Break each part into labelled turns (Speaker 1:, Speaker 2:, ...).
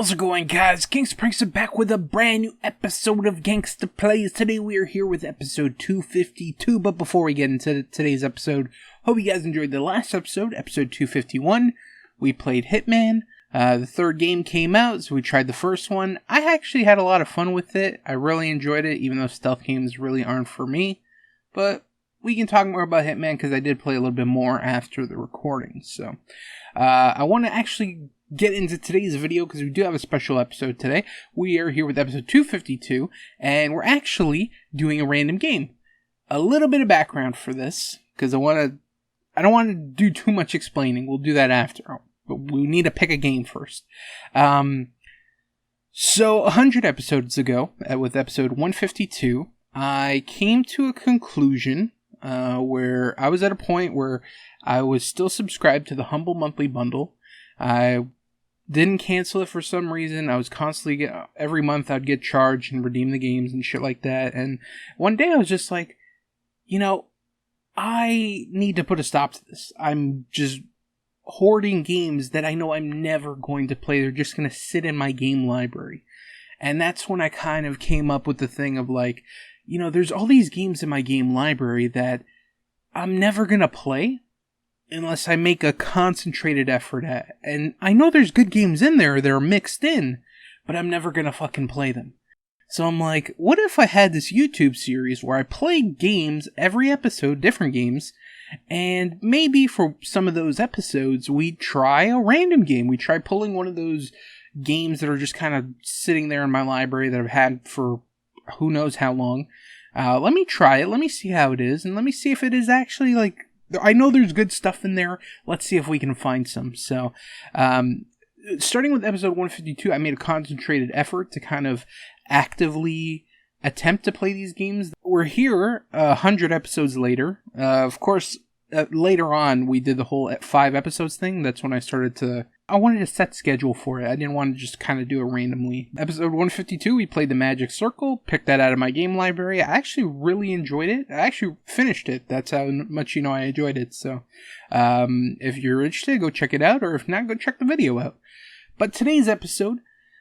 Speaker 1: How's it going, guys? GangstaPranksta back with a brand new episode of Gangsta Plays. Today we are here with episode 252, but before we get into today's episode, hope you guys enjoyed the last episode, episode 251. We played Hitman. The third game came out, so we tried the first one. I actually had a lot of fun with it. I really enjoyed it, even though stealth games really aren't for me. But we can talk more about Hitman, because I did play a little bit more after the recording. So, I want to actually get into today's video because we do have a special episode today. We are here with episode 252, and we're actually doing a random game. A little bit of background for this, because I don't want to do too much explaining. We'll do that after, but we need to pick a game first. So 100 episodes ago, with episode 152, I came to a conclusion where I was at a point where I was still subscribed to the Humble Monthly Bundle. I didn't cancel it for some reason. I was constantly every month I'd get charged and redeem the games and shit like that. And one day I was just like, I need to put a stop to this. I'm just hoarding games that I know I'm never going to play. They're just going to sit in my game library. And that's when I kind of came up with the thing of like, there's all these games in my game library that I'm never going to play unless I make a concentrated effort at. And I know there's good games in there that are mixed in, but I'm never gonna fucking play them. So I'm like, what if I had this YouTube series where I play games every episode, different games, and maybe for some of those episodes, we try a random game. We try pulling one of those games that are just kind of sitting there in my library that I've had for who knows how long. Let me try it, let me see how it is, and let me see if it is actually like, I know there's good stuff in there. Let's see if we can find some. So, starting with episode 152, I made a concentrated effort to kind of actively attempt to play these games. We're here 100 episodes later. Of course, later on, we did the whole 5 episodes thing. That's when I wanted to set schedule for it. I didn't want to just kind of do it randomly. Episode 152, we played the Magic Circle. Picked that out of my game library. I actually really enjoyed it. I actually finished it. That's how much I enjoyed it. So, if you're interested, go check it out. Or if not, go check the video out. But today's episode,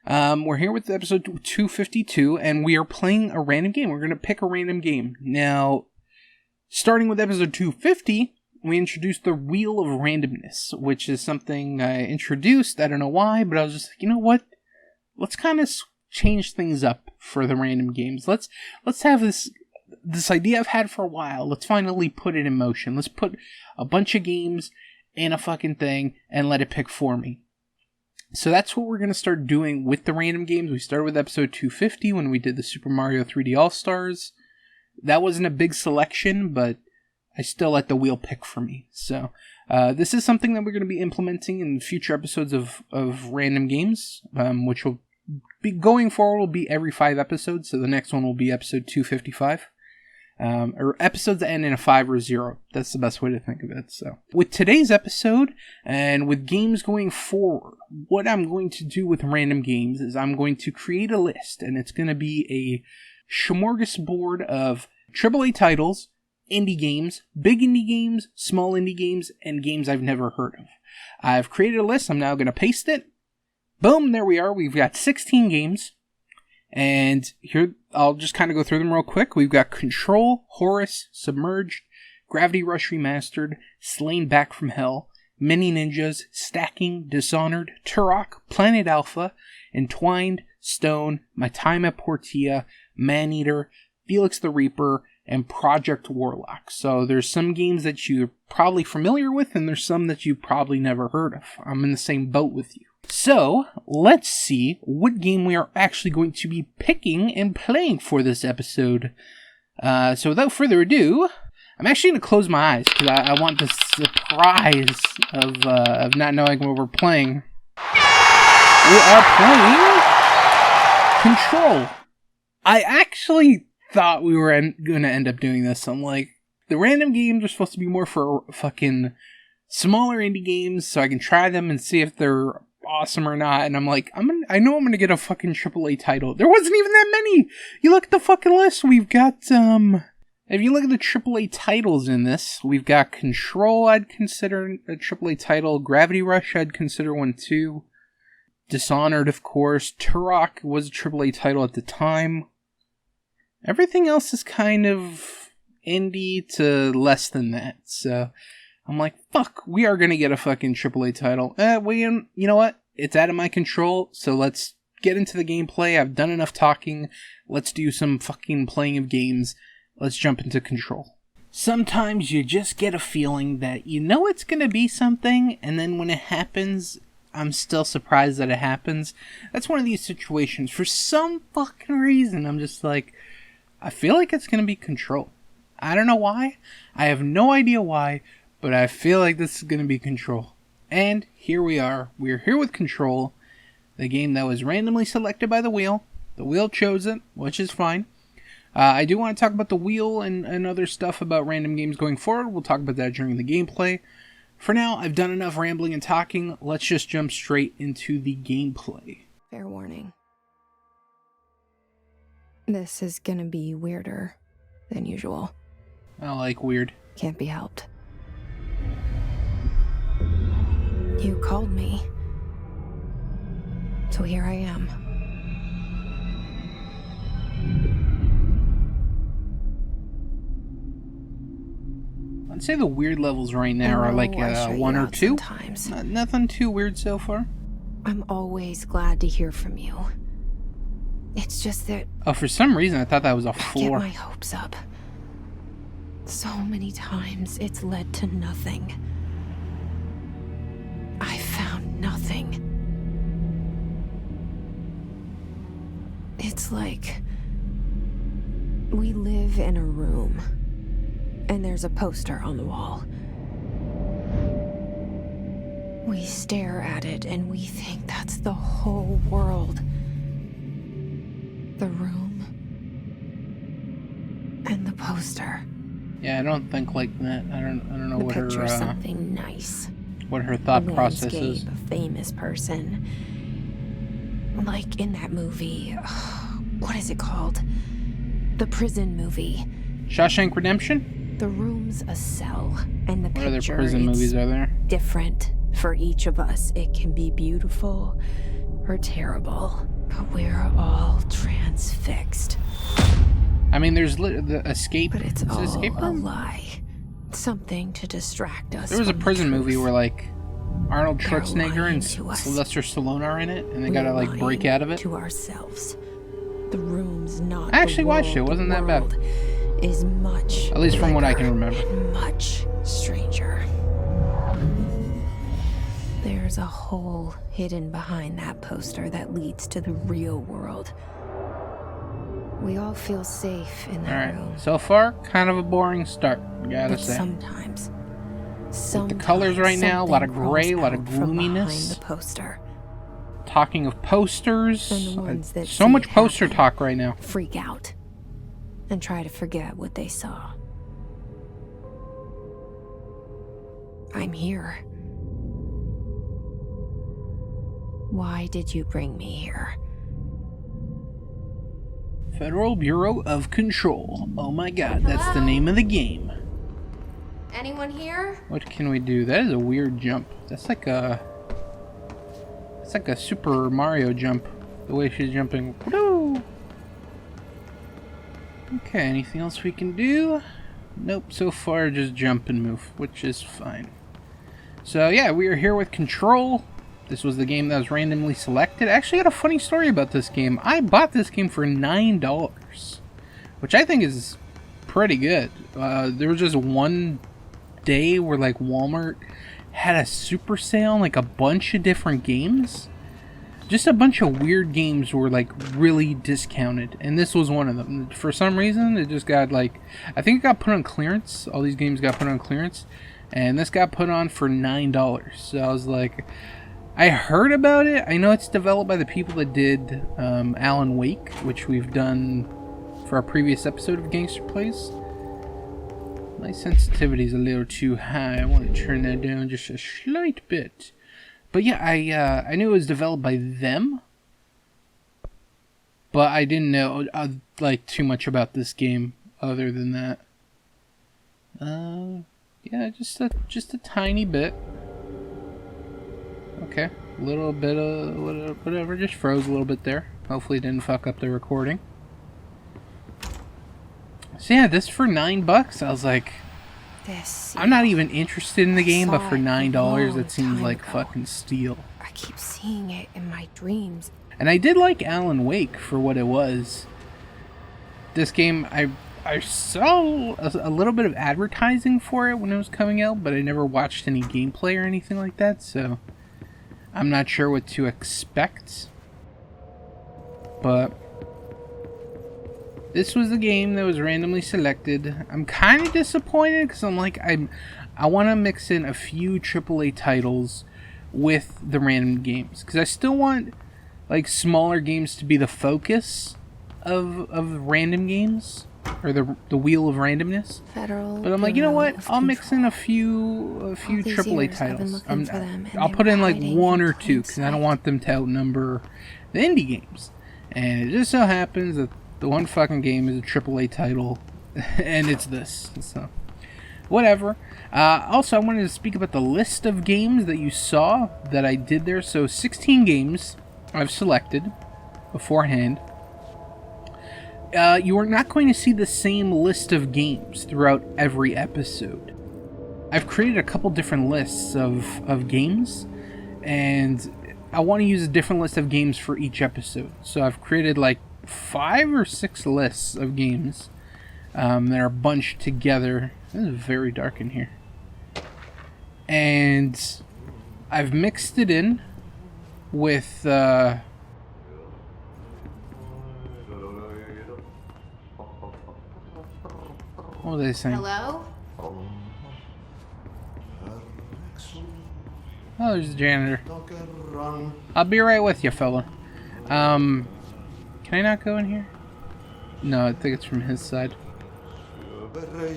Speaker 1: we're here with episode 252, and we are playing a random game. We're going to pick a random game. Now, starting with episode 250, we introduced the Wheel of Randomness, which is something I introduced. I don't know why, but I was just like, you know what? Let's kind of change things up for the random games. Let's have this idea I've had for a while. Let's finally put it in motion. Let's put a bunch of games in a fucking thing and let it pick for me. So that's what we're going to start doing with the random games. We started with episode 250 when we did the Super Mario 3D All-Stars. That wasn't a big selection, but I still let the wheel pick for me. So, this is something that we're going to be implementing in future episodes of random games, which will be going forward will be every 5 episodes. So the next one will be episode 255. Or episodes that end in a 5 or a 0. That's the best way to think of it. So, with today's episode, and with games going forward, what I'm going to do with random games is I'm going to create a list, and it's going to be a smorgasbord of AAA titles, indie games, big indie games, small indie games, and games I've never heard of. I've created a list. I'm now going to paste it. Boom, there we are. We've got 16 games. And here, I'll just kind of go through them real quick. We've got Control, Horus, Submerged, Gravity Rush Remastered, Slain Back from Hell, Mini Ninjas, Stacking, Dishonored, Turok, Planet Alpha, Entwined, Stone, My Time at Portia, Maneater, Felix the Reaper, and Project Warlock. So there's some games that you're probably familiar with, and there's some that you've probably never heard of. I'm in the same boat with you. So, let's see what game we are actually going to be picking and playing for this episode. So without further ado, I'm actually going to close my eyes, because I want the surprise of not knowing what we're playing. We are playing Control. I actually thought we were going to end up doing this. I'm like, the random games are supposed to be more for fucking smaller indie games, so I can try them and see if they're awesome or not. And I'm like, I know I'm going to get a fucking AAA title. There wasn't even that many. You look at the fucking list. We've got, if you look at the AAA titles in this, we've got Control, I'd consider a AAA title. Gravity Rush, I'd consider one too. Dishonored, of course. Turok was a AAA title at the time. Everything else is kind of indie to less than that. So I'm like, fuck, we are going to get a fucking AAA title. You know what? It's out of my control, so let's get into the gameplay. I've done enough talking. Let's do some fucking playing of games. Let's jump into Control. Sometimes you just get a feeling that you know it's going to be something, and then when it happens, I'm still surprised that it happens. That's one of these situations. For some fucking reason, I'm just like, I feel like it's going to be Control. I don't know why. I have no idea why, but I feel like this is going to be Control. And here we are. We're here with Control, the game that was randomly selected by the wheel. The wheel chose it, which is fine. I do want to talk about the wheel and other stuff about random games going forward. We'll talk about that during the gameplay. For now, I've done enough rambling and talking. Let's just jump straight into the gameplay.
Speaker 2: Fair warning. This is gonna be weirder than usual.
Speaker 1: I like weird.
Speaker 2: Can't be helped. You called me. So here I am.
Speaker 1: I'd say the weird levels right now are like 1 or 2. Nothing too weird so far.
Speaker 2: I'm always glad to hear from you. It's just that...
Speaker 1: Oh, for some reason I thought that was a 4.
Speaker 2: Get my hopes up. So many times it's led to nothing. I found nothing. It's like... we live in a room, and there's a poster on the wall. We stare at it and we think that's the whole world. The room and the poster.
Speaker 1: Yeah, I don't think like that. I don't know what her
Speaker 2: something nice.
Speaker 1: What her thought process is.
Speaker 2: A famous person, like in that movie. What is it called? The prison movie.
Speaker 1: Shawshank Redemption?
Speaker 2: The room's a cell, and the
Speaker 1: what
Speaker 2: picture.
Speaker 1: What other prison movies are there?
Speaker 2: Different for each of us. It can be beautiful or terrible, but we're all transfixed.
Speaker 1: I mean, there's the escape.
Speaker 2: But it's all
Speaker 1: escape
Speaker 2: a lie. Something to distract us.
Speaker 1: There was a prison movie where like Arnold
Speaker 2: They're
Speaker 1: Schwarzenegger and Sylvester Stallone are in it, and they gotta like break out of it.
Speaker 2: To ourselves. The room's not.
Speaker 1: I actually watched it. It wasn't that bad.
Speaker 2: Is much.
Speaker 1: At least from what I can remember.
Speaker 2: And much stranger. There's a hole hidden behind that poster that leads to the real world. We all feel safe in that room.
Speaker 1: So far, kind of a boring start, gotta say.
Speaker 2: Sometimes
Speaker 1: with the colors right now, a lot of gray, a lot of gloominess.
Speaker 2: The poster.
Speaker 1: Talking of posters, so much poster talk right now.
Speaker 2: Freak out and try to forget what they saw. I'm here. Why did you bring me here?
Speaker 1: Federal Bureau of Control. Oh my god, that's the name of the game.
Speaker 2: Anyone here?
Speaker 1: What can we do? That is a weird jump. That's like a Super Mario jump. The way she's jumping. Woo! Okay, anything else we can do? Nope, so far just jump and move, which is fine. So yeah, we are here with Control. This was the game that was randomly selected. I actually got a funny story about this game. I bought this game for $9, which I think is pretty good. There was just one day where like Walmart had a super sale on like a bunch of different games. Just a bunch of weird games were like really discounted, and this was one of them. For some reason, it just got like, I think it got put on clearance. All these games got put on clearance, and this got put on for $9. So I was like, I heard about it. I know it's developed by the people that did Alan Wake, which we've done for our previous episode of Gangster Plays. My sensitivity is a little too high. I want to turn that down just a slight bit. But yeah, I knew it was developed by them, but I didn't know like too much about this game other than that. Yeah, just a tiny bit. Okay, little bit of whatever, just froze a little bit there. Hopefully it didn't fuck up the recording. So yeah, this for $9. I was like, I'm not even interested in the game, but for $9 it seems like fucking steal.
Speaker 2: I keep seeing it in my dreams.
Speaker 1: And I did like Alan Wake for what it was. This game, I saw a little bit of advertising for it when it was coming out, but I never watched any gameplay or anything like that, so I'm not sure what to expect. But this was the game that was randomly selected. I'm kind of disappointed because I'm like, I want to mix in a few AAA titles with the random games, because I still want like smaller games to be the focus of random games, or the wheel of randomness. But I'm like, you know what? I'll mix in a few AAA titles. I'll put in like one or two because I don't want them to outnumber the indie games. And it just so happens that the one fucking game is a AAA title, and it's this. So, whatever. Also, I wanted to speak about the list of games that you saw that I did there. So, 16 games I've selected beforehand. You are not going to see the same list of games throughout every episode. I've created a couple different lists of games, and I want to use a different list of games for each episode. So I've created like 5 or 6 lists of games that are bunched together. This is very dark in here. And I've mixed it in with what was I saying?
Speaker 2: Hello?
Speaker 1: Oh, there's the janitor. I'll be right with you, fella. Can I not go in here? No, I think it's from his side.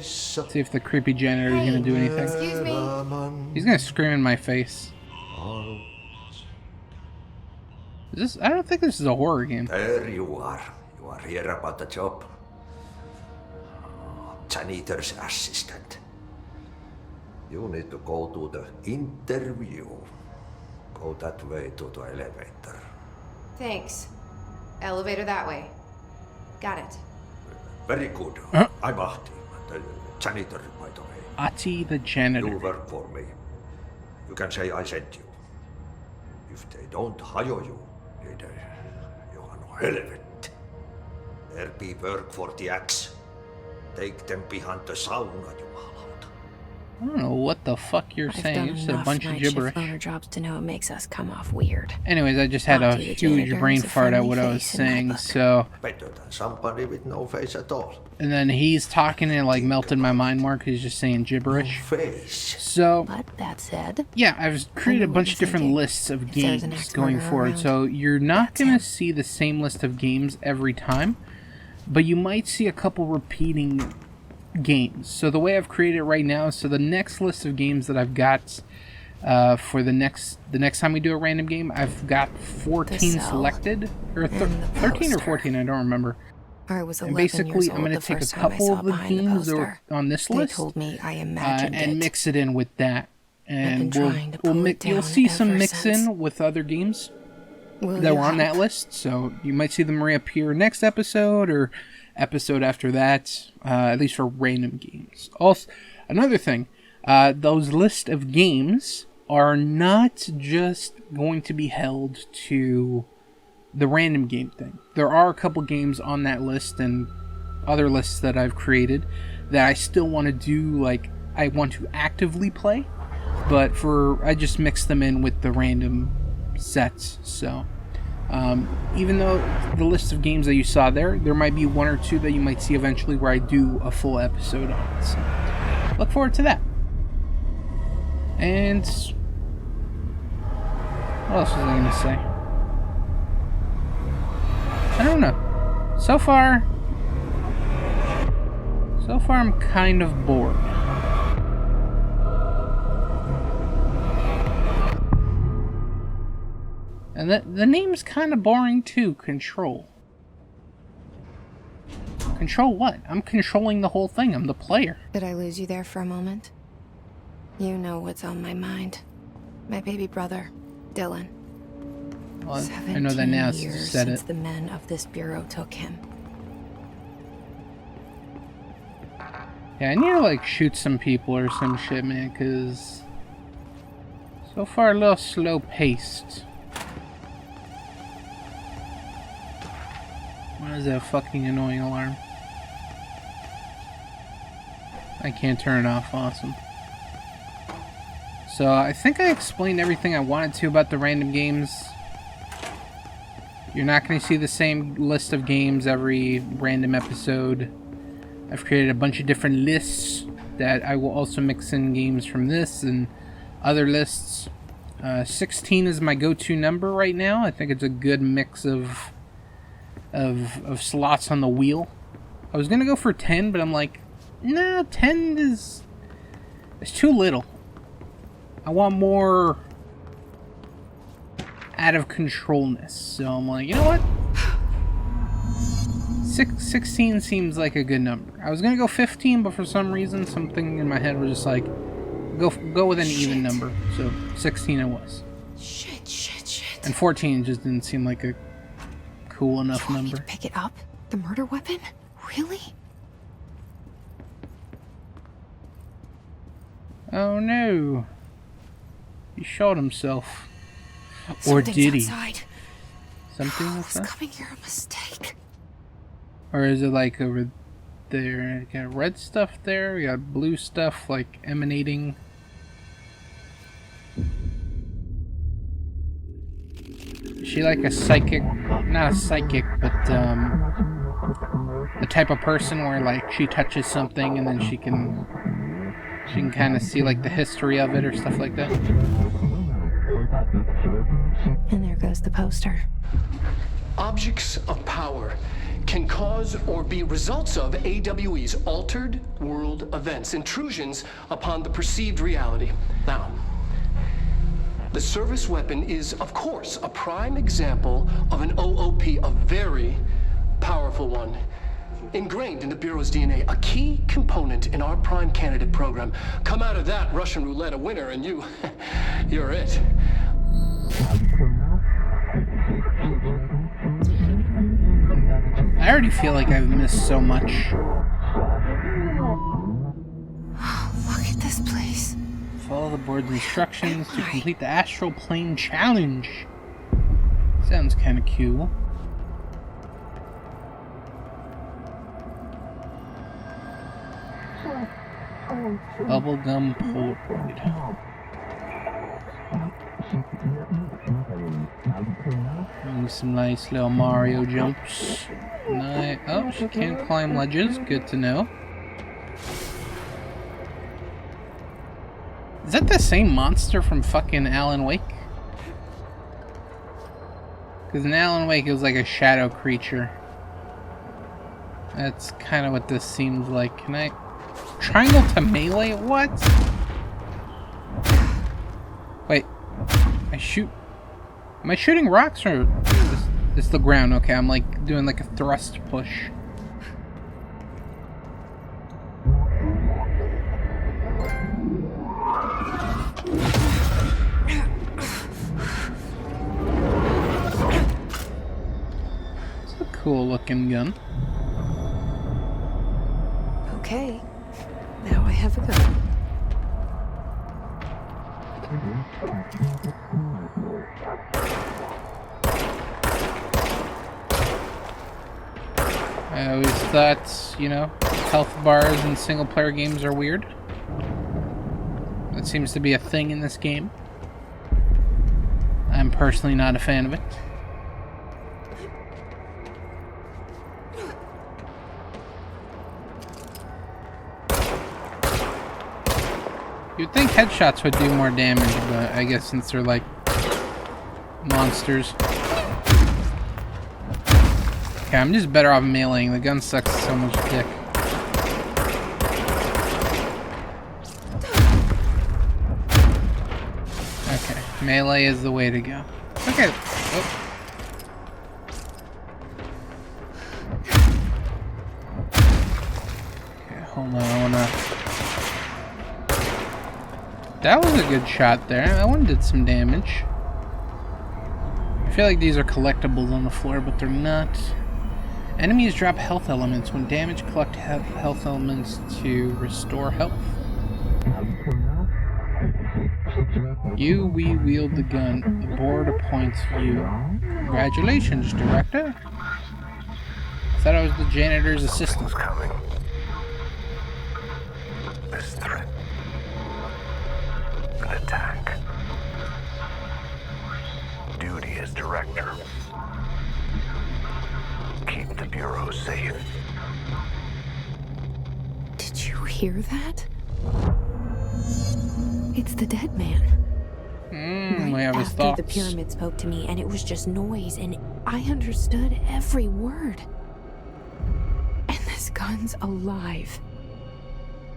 Speaker 1: See if the creepy janitor is gonna do anything.
Speaker 2: Excuse me?
Speaker 1: He's gonna scream in my face. Is this? I don't think this is a horror game.
Speaker 3: There you are. You are here about the job. Janitor's assistant. You need to go to the interview. Go that way to the elevator.
Speaker 2: Thanks. Elevator that way. Got it.
Speaker 3: Very good. I'm Ahti, the janitor, by the way.
Speaker 1: Ahti the janitor.
Speaker 3: You work for me. You can say I sent you. If they don't hire you, you are no helvet. There be work for the axe. Take them behind the sauna, you malauta.
Speaker 1: I don't know what the fuck you're saying. It's a bunch of gibberish.
Speaker 2: I've jobs to know it makes us come off weird.
Speaker 1: Anyways, I just had a huge brain fart at what I was saying, so...
Speaker 3: Better than somebody with no face at all.
Speaker 1: And then he's talking and it like melted my mind more because he's just saying gibberish.
Speaker 3: No face.
Speaker 1: So...
Speaker 2: But that said...
Speaker 1: Yeah, I've created a bunch of different lists of games going forward, so you're not going to see the same list of games every time, but you might see a couple repeating games. So the way I've created it right now, so the next list of games that I've got for the next time we do a random game, I've got 14 selected, or 13 or 14, I don't remember. And basically, I'm going to take a couple of the games that were on this list and mix it in with that, and you'll see some mix in with other games that were on that list. So you might see them reappear next episode or episode after that, at least for random games. Also, another thing, those list of games are not just going to be held to the random game thing. There are a couple games on that list and other lists that I've created that I still want to do, like, I want to actively play, but I just mix them in with the random sets. So even though the list of games that you saw there might be 1 or 2 that you might see eventually where I do a full episode on it. So look forward to that. And what else was I going to say? I don't know. So far I'm kind of bored. And the name's kind of boring too, Control. Control what? I'm controlling the whole thing. I'm the player.
Speaker 2: Did I lose you there for a moment? You know what's on my mind. My baby brother, Dylan.
Speaker 1: Well, I know that now
Speaker 2: years
Speaker 1: said
Speaker 2: since
Speaker 1: it.
Speaker 2: the men of this bureau took him.
Speaker 1: Yeah, I need to like shoot some people or some shit, man, because so far a little slow paced. What is that fucking annoying alarm? I can't turn it off. Awesome. So I think I explained everything I wanted to about the random games. You're not going to see the same list of games every random episode. I've created a bunch of different lists that I will also mix in games from this and other lists. 16 is my go-to number right now. I think it's a good mix of slots on the wheel. I was going to go for 10, but I'm like, nah, 10 is too little. I want more out of controlness. So I'm like, you know what? 16 seems like a good number. I was gonna go 15, but for some reason, something in my head was just like, go with an even number. So 16 it was.
Speaker 2: Shit.
Speaker 1: And 14 just didn't seem like a cool enough
Speaker 2: You want me
Speaker 1: number.
Speaker 2: to pick it up? The murder weapon? Really?
Speaker 1: Oh no. He shot himself. Or
Speaker 2: Something's
Speaker 1: did he?
Speaker 2: outside.
Speaker 1: Something like
Speaker 2: What's
Speaker 1: that?
Speaker 2: coming here a mistake?
Speaker 1: Or is it like over there? We got red stuff there. We got blue stuff like emanating. Is she like a psychic? Not a psychic, but the type of person where like she touches something and then she can kind of see like the history of it or stuff like that.
Speaker 2: And there goes the poster.
Speaker 4: Objects of power can cause or be results of AWE's altered world events, intrusions upon the perceived reality. Now, the service weapon is, of course, a prime example of an OOP, a very powerful one. Ingrained in the Bureau's DNA, a key component in our prime candidate program. Come out of that Russian roulette a winner and you're it.
Speaker 1: I already feel like I've missed so much.
Speaker 2: Look at this place.
Speaker 1: Follow the board's instructions to complete the astral plane challenge. Sounds kind of cool. Bubblegum Polaroid. And some nice little Mario jumps. Nice. Oh, she can't climb ledges. Good to know. Is that the same monster from fucking Alan Wake? Because in Alan Wake it was like a shadow creature. That's kind of what this seems like. Can I... Triangle to melee? What? Wait. I shoot... Am I shooting rocks or... It's the ground? Okay, I'm like doing like a thrust push. It's a cool looking gun.
Speaker 2: Okay. Now I have a gun.
Speaker 1: I always thought, you know, health bars in single player games are weird. That seems to be a thing in this game. I'm personally not a fan of it. You'd think headshots would do more damage, but I guess since they're like monsters. Okay, I'm just better off meleeing. The gun sucks so much dick. Okay, melee is the way to go. Okay. Oh. Okay, hold on. I wanna... That was a good shot there. That one did some damage. I feel like these are collectibles on the floor, but they're not. Enemies drop health elements. When damaged, collect health elements to restore health. We wield the gun. The board appoints you. Congratulations, Director. I thought I was the janitor's assistant.
Speaker 5: Coming. This threat. An attack. Duty as Director. Keep the Bureau safe.
Speaker 2: Did you hear that? It's the dead man.
Speaker 1: We have his
Speaker 2: After
Speaker 1: thoughts.
Speaker 2: the pyramid spoke to me, and it was just noise, and I understood every word. And this gun's alive.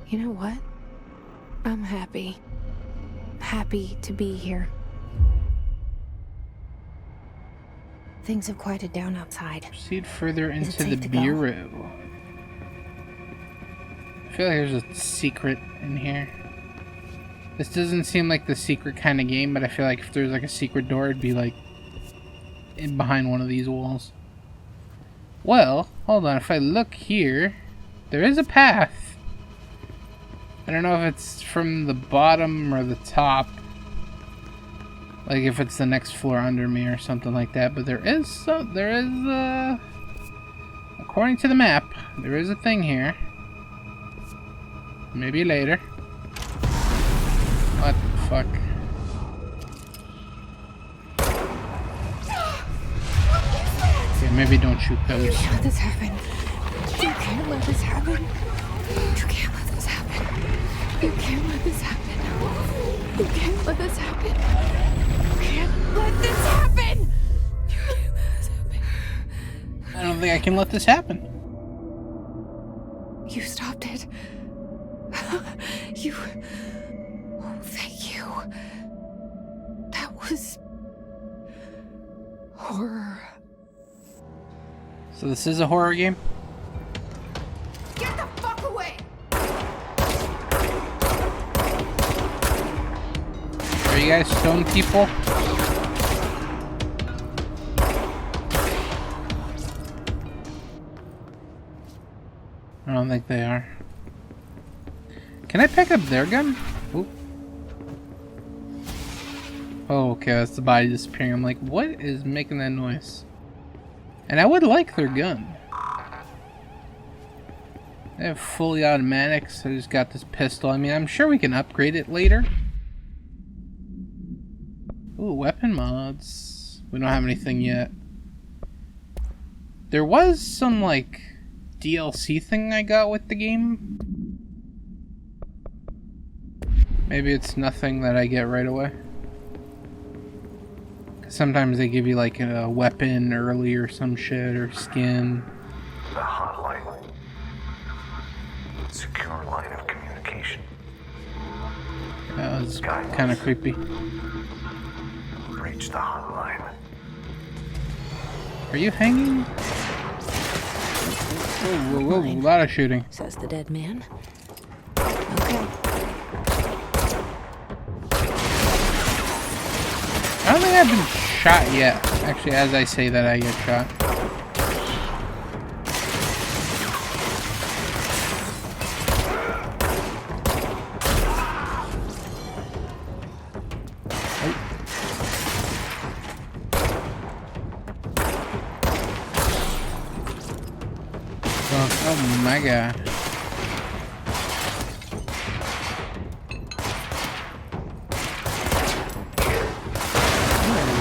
Speaker 2: You know what? I'm happy. Happy to be here. Things have quieted down outside.
Speaker 1: Proceed further
Speaker 2: Is it
Speaker 1: into
Speaker 2: safe
Speaker 1: the
Speaker 2: to go?
Speaker 1: bureau. I feel like there's a secret in here. This doesn't seem like the secret kind of game, but I feel like if there's like a secret door, it'd be like in behind one of these walls. Well, hold on. If I look here, there is a path. I don't know if it's from the bottom or the top. Like if it's the next floor under me or something like that. But there is according to the map, there is a thing here. Maybe later. What the fuck? Okay, maybe don't shoot those.
Speaker 2: You can't let this happen. You can't let this happen. You can't let this happen. You can't let this happen. You can't let this happen. You can't let this happen. You can't let this happen.
Speaker 1: I don't think I can let this happen.
Speaker 2: You stopped it. You... Oh, thank you. That was... horror.
Speaker 1: So this is a horror game?
Speaker 2: Get the fuck away!
Speaker 1: Are you guys stone people? I don't think they are. Can I pick up their gun? Oop. Oh, okay, that's the body disappearing. I'm like, what is making that noise? And I would like their gun. They have fully automatics. I just got this pistol. I mean, I'm sure we can upgrade it later. Ooh, weapon mods. We don't have anything yet. There was some, like, DLC thing I got with the game. Maybe it's nothing that I get right away. Sometimes they give you like a weapon early or some shit or skin.
Speaker 5: The hotline. Secure line of communication.
Speaker 1: That was kind of creepy.
Speaker 5: Reach the hotline.
Speaker 1: Are you hanging? Whoa, whoa, whoa, a lot of shooting.
Speaker 2: Says the dead man. Okay.
Speaker 1: I don't think I've been shot yet. Actually, as I say that, I get shot. Oh my god.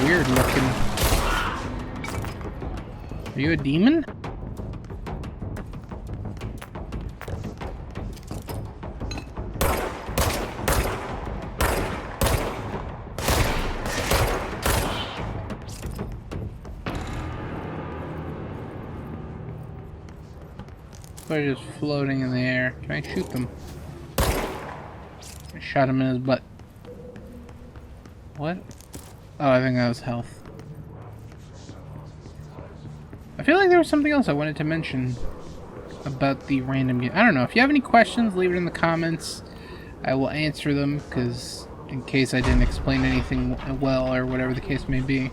Speaker 1: Weird looking. Are you a demon? They're just floating in the air. Can I shoot them? I shot him in his butt. What? Oh, I think that was health. I feel like there was something else I wanted to mention about the random game. I don't know. If you have any questions, leave it in the comments. I will answer them, because in case I didn't explain anything well or whatever the case may be.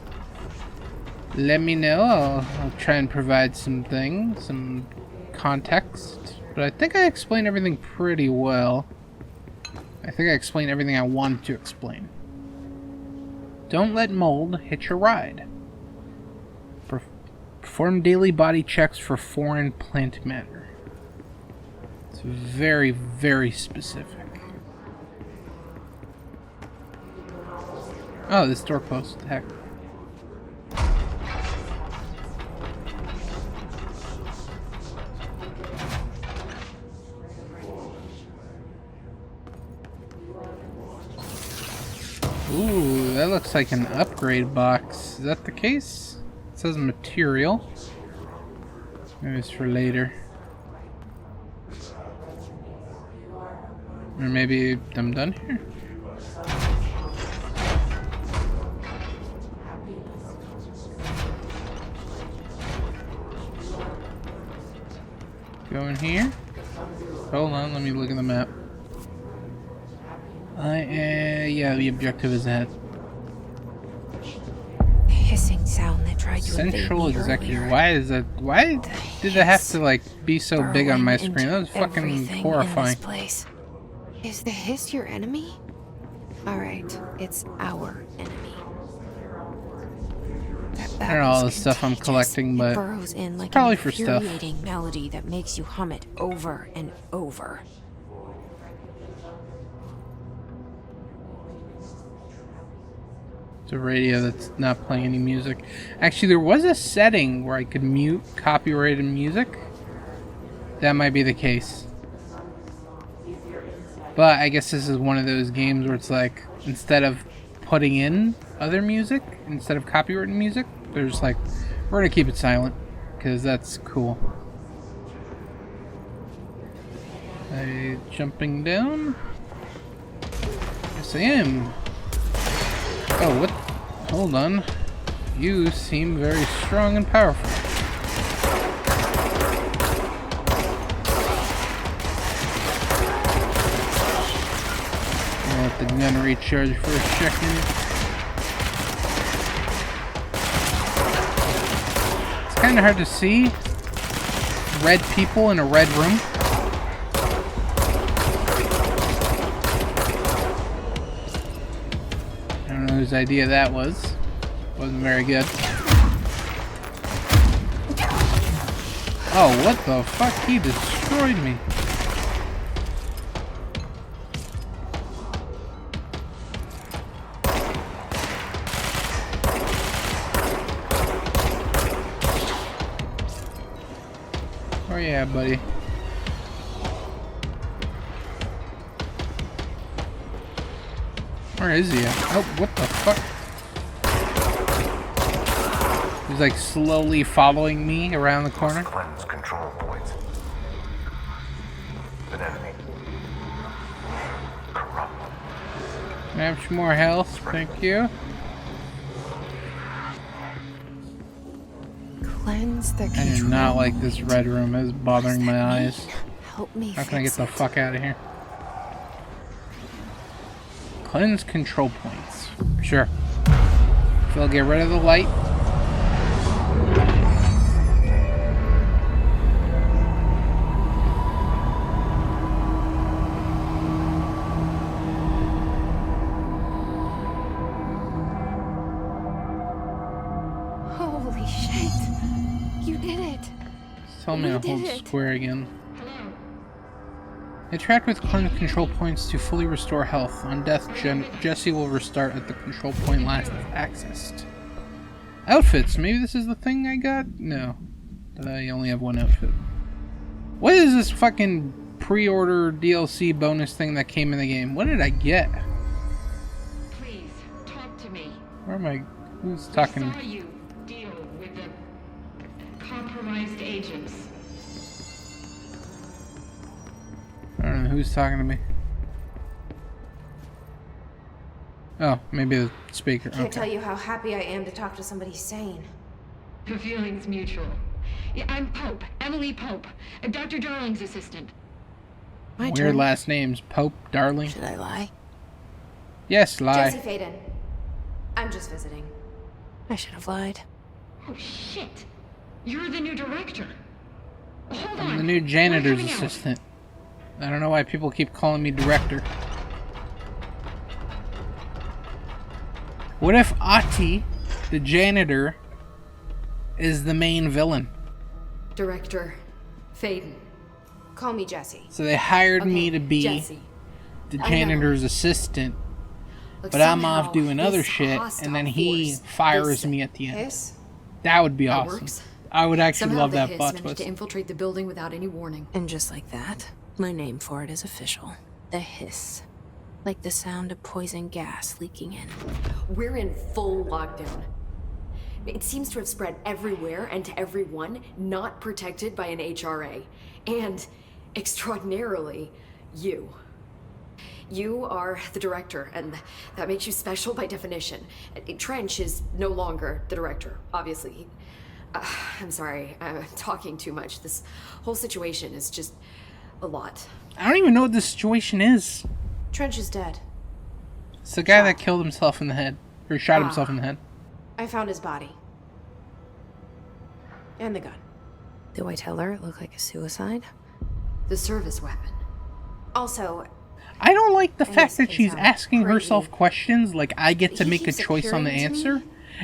Speaker 1: let me know. I'll try and provide some things, some context. But I think I explained everything pretty well. I think I explained everything I wanted to explain. Don't let mold hit your ride. Perform daily body checks for foreign plant matter. It's very, very specific. Oh, this doorpost. Heck. Ooh, that looks like an upgrade box. Is that the case? It says material. Maybe it's for later. Or maybe I'm done here? Go in here. Hold on, let me look at the map. Yeah, the objective is that.
Speaker 2: The hissing sound that tried to
Speaker 1: Central
Speaker 2: invade me
Speaker 1: Executive.
Speaker 2: earlier.
Speaker 1: Why is that? Why did it have to like be so big on my screen? That was fucking
Speaker 2: Everything in
Speaker 1: horrifying.
Speaker 2: this place. Is the hiss your enemy? Alright, it's our enemy. That
Speaker 1: I don't know all the
Speaker 2: battle's
Speaker 1: stuff I'm
Speaker 2: contagious.
Speaker 1: collecting, but
Speaker 2: It burrows in like
Speaker 1: probably
Speaker 2: an
Speaker 1: for stuff.
Speaker 2: infuriating melody that makes you hum it over and over.
Speaker 1: It's a radio that's not playing any music. Actually, there was a setting where I could mute copyrighted music. That might be the case. But I guess this is one of those games where it's like, instead of putting in other music, instead of copyrighted music, they're just like, we're gonna keep it silent, because that's cool. Jumping down? Yes, I am. Oh, what? Hold on. You seem very strong and powerful. I'll let the gun recharge for a second. It's kind of hard to see red people in a red room. I don't know whose idea that was. Wasn't very good. Oh, what the fuck? He destroyed me. Oh yeah, buddy. Where is he at? Oh, what the fuck? He's like slowly following me around the corner.
Speaker 5: Cleanse control points. An enemy. Corrupt.
Speaker 1: Have some more health, thank you.
Speaker 2: Cleanse the
Speaker 1: I do
Speaker 2: control
Speaker 1: not like this
Speaker 2: point.
Speaker 1: red room. It's bothering my eyes.
Speaker 2: Help me
Speaker 1: How can I get
Speaker 2: fix
Speaker 1: the
Speaker 2: it.
Speaker 1: fuck out of here? Cleanse control points. Sure. So I'll get rid of the light.
Speaker 2: Holy shit! You did it!
Speaker 1: Tell me
Speaker 2: You
Speaker 1: to hold
Speaker 2: did it.
Speaker 1: square again. Interact with cleanse control points to fully restore health. On death, Jesse will restart at the control point last accessed. Outfits. Maybe this is the thing I got? No. I only have one outfit. What is this fucking pre-order DLC bonus thing that came in the game? What did I get?
Speaker 6: Please, talk to me.
Speaker 1: Where am I? Who's talking?
Speaker 6: I saw you deal with the compromised agents.
Speaker 1: I don't know who's talking to me. Oh, maybe the speaker.
Speaker 7: Can't
Speaker 1: Okay.
Speaker 7: tell you how happy I am to talk to somebody sane.
Speaker 6: The feeling's mutual. Yeah, I'm Pope, Emily Pope, Dr. Darling's assistant.
Speaker 2: My
Speaker 1: Weird
Speaker 2: turn.
Speaker 1: last names. Pope, Darling.
Speaker 2: Should I lie?
Speaker 1: Yes, lie.
Speaker 7: Jesse Faden. I'm just visiting.
Speaker 2: I should have lied.
Speaker 6: Oh, shit. You're the new director. Hold on.
Speaker 1: I'm the new janitor's
Speaker 6: We're coming out.
Speaker 1: assistant. I don't know why people keep calling me director. What if Ati, the janitor, is the main villain?
Speaker 8: Director Faden.
Speaker 7: Call me Jesse.
Speaker 1: So they hired me to be
Speaker 8: Jesse.
Speaker 1: the janitor's assistant,
Speaker 8: Look,
Speaker 1: but I'm
Speaker 8: somehow
Speaker 1: off doing other
Speaker 8: this
Speaker 1: shit,
Speaker 8: hostile
Speaker 1: and then he
Speaker 8: force,
Speaker 1: fires
Speaker 8: this
Speaker 1: me at the end.
Speaker 7: Hiss?
Speaker 1: That would be
Speaker 8: that
Speaker 1: awesome.
Speaker 8: works.
Speaker 1: I would actually
Speaker 8: Somehow
Speaker 1: love
Speaker 8: the
Speaker 1: that
Speaker 8: hiss
Speaker 1: plot
Speaker 8: managed
Speaker 1: twist.
Speaker 8: to infiltrate the building without any warning.
Speaker 2: And just like that, my name for it is official. The hiss. Like the sound of poison gas leaking in.
Speaker 8: We're in full lockdown. It seems to have spread everywhere and to everyone not protected by an HRA. And, extraordinarily, you. You are the director, and that makes you special by definition. Trench is no longer the director, obviously. I'm sorry, I'm talking too much. This whole situation is just a lot.
Speaker 1: I don't even know what the situation is.
Speaker 7: Trench is dead.
Speaker 1: It's the guy that killed himself in the head, or shot himself in the head.
Speaker 7: I found his body. And the gun.
Speaker 2: Do I tell her it looked like a suicide?
Speaker 8: The service weapon.
Speaker 7: Also,
Speaker 1: I don't like the
Speaker 7: I
Speaker 1: fact
Speaker 7: just
Speaker 1: that
Speaker 7: can
Speaker 1: she's
Speaker 7: sound
Speaker 1: asking
Speaker 7: crazy.
Speaker 1: herself questions like I get to
Speaker 7: He
Speaker 1: make a
Speaker 7: keeps
Speaker 1: choice on the
Speaker 7: appearing to me,
Speaker 1: answer,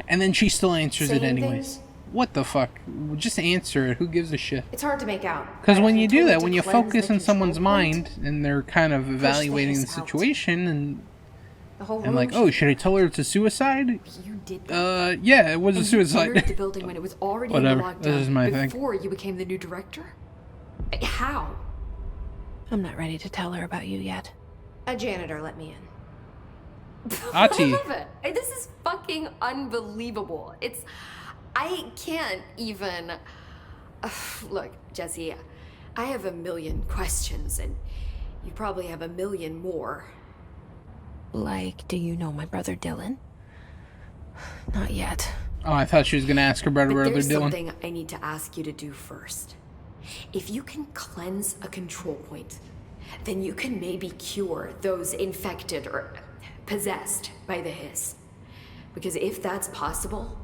Speaker 1: and then she still answers it
Speaker 7: saying
Speaker 1: anyways.
Speaker 7: things.
Speaker 1: What the fuck? Just answer it. Who gives a shit?
Speaker 7: it's hard to make out.
Speaker 1: Because when
Speaker 7: I
Speaker 1: you do
Speaker 7: told
Speaker 1: that,
Speaker 7: to
Speaker 1: when you
Speaker 7: cleanse
Speaker 1: focus
Speaker 7: the
Speaker 1: on someone's
Speaker 7: control point,
Speaker 1: mind and they're kind of evaluating the
Speaker 7: hiss out.
Speaker 1: situation and
Speaker 7: the whole
Speaker 1: and
Speaker 7: room
Speaker 1: like, oh, should I tell her it's a suicide?
Speaker 8: You did that.
Speaker 1: Yeah, it was a
Speaker 8: And you entered the
Speaker 1: suicide.
Speaker 8: building when it was already
Speaker 1: Whatever.
Speaker 8: in lockdown.
Speaker 1: This is my thing.
Speaker 8: Before you became the new director? How?
Speaker 2: I'm not ready to tell her about you yet.
Speaker 7: A janitor let me in.
Speaker 1: Ati.
Speaker 8: I love it. This is fucking unbelievable. I can't even. Look, Jesse, I have a million questions, and you probably have a million more.
Speaker 2: Like, do you know my brother Dylan? Not yet.
Speaker 1: Oh, I thought she was gonna ask her brother
Speaker 8: But
Speaker 1: where they're
Speaker 8: there's
Speaker 1: doing.
Speaker 8: something I need to ask you to do first. If you can cleanse a control point, then you can maybe cure those infected or possessed by the hiss. Because if that's possible,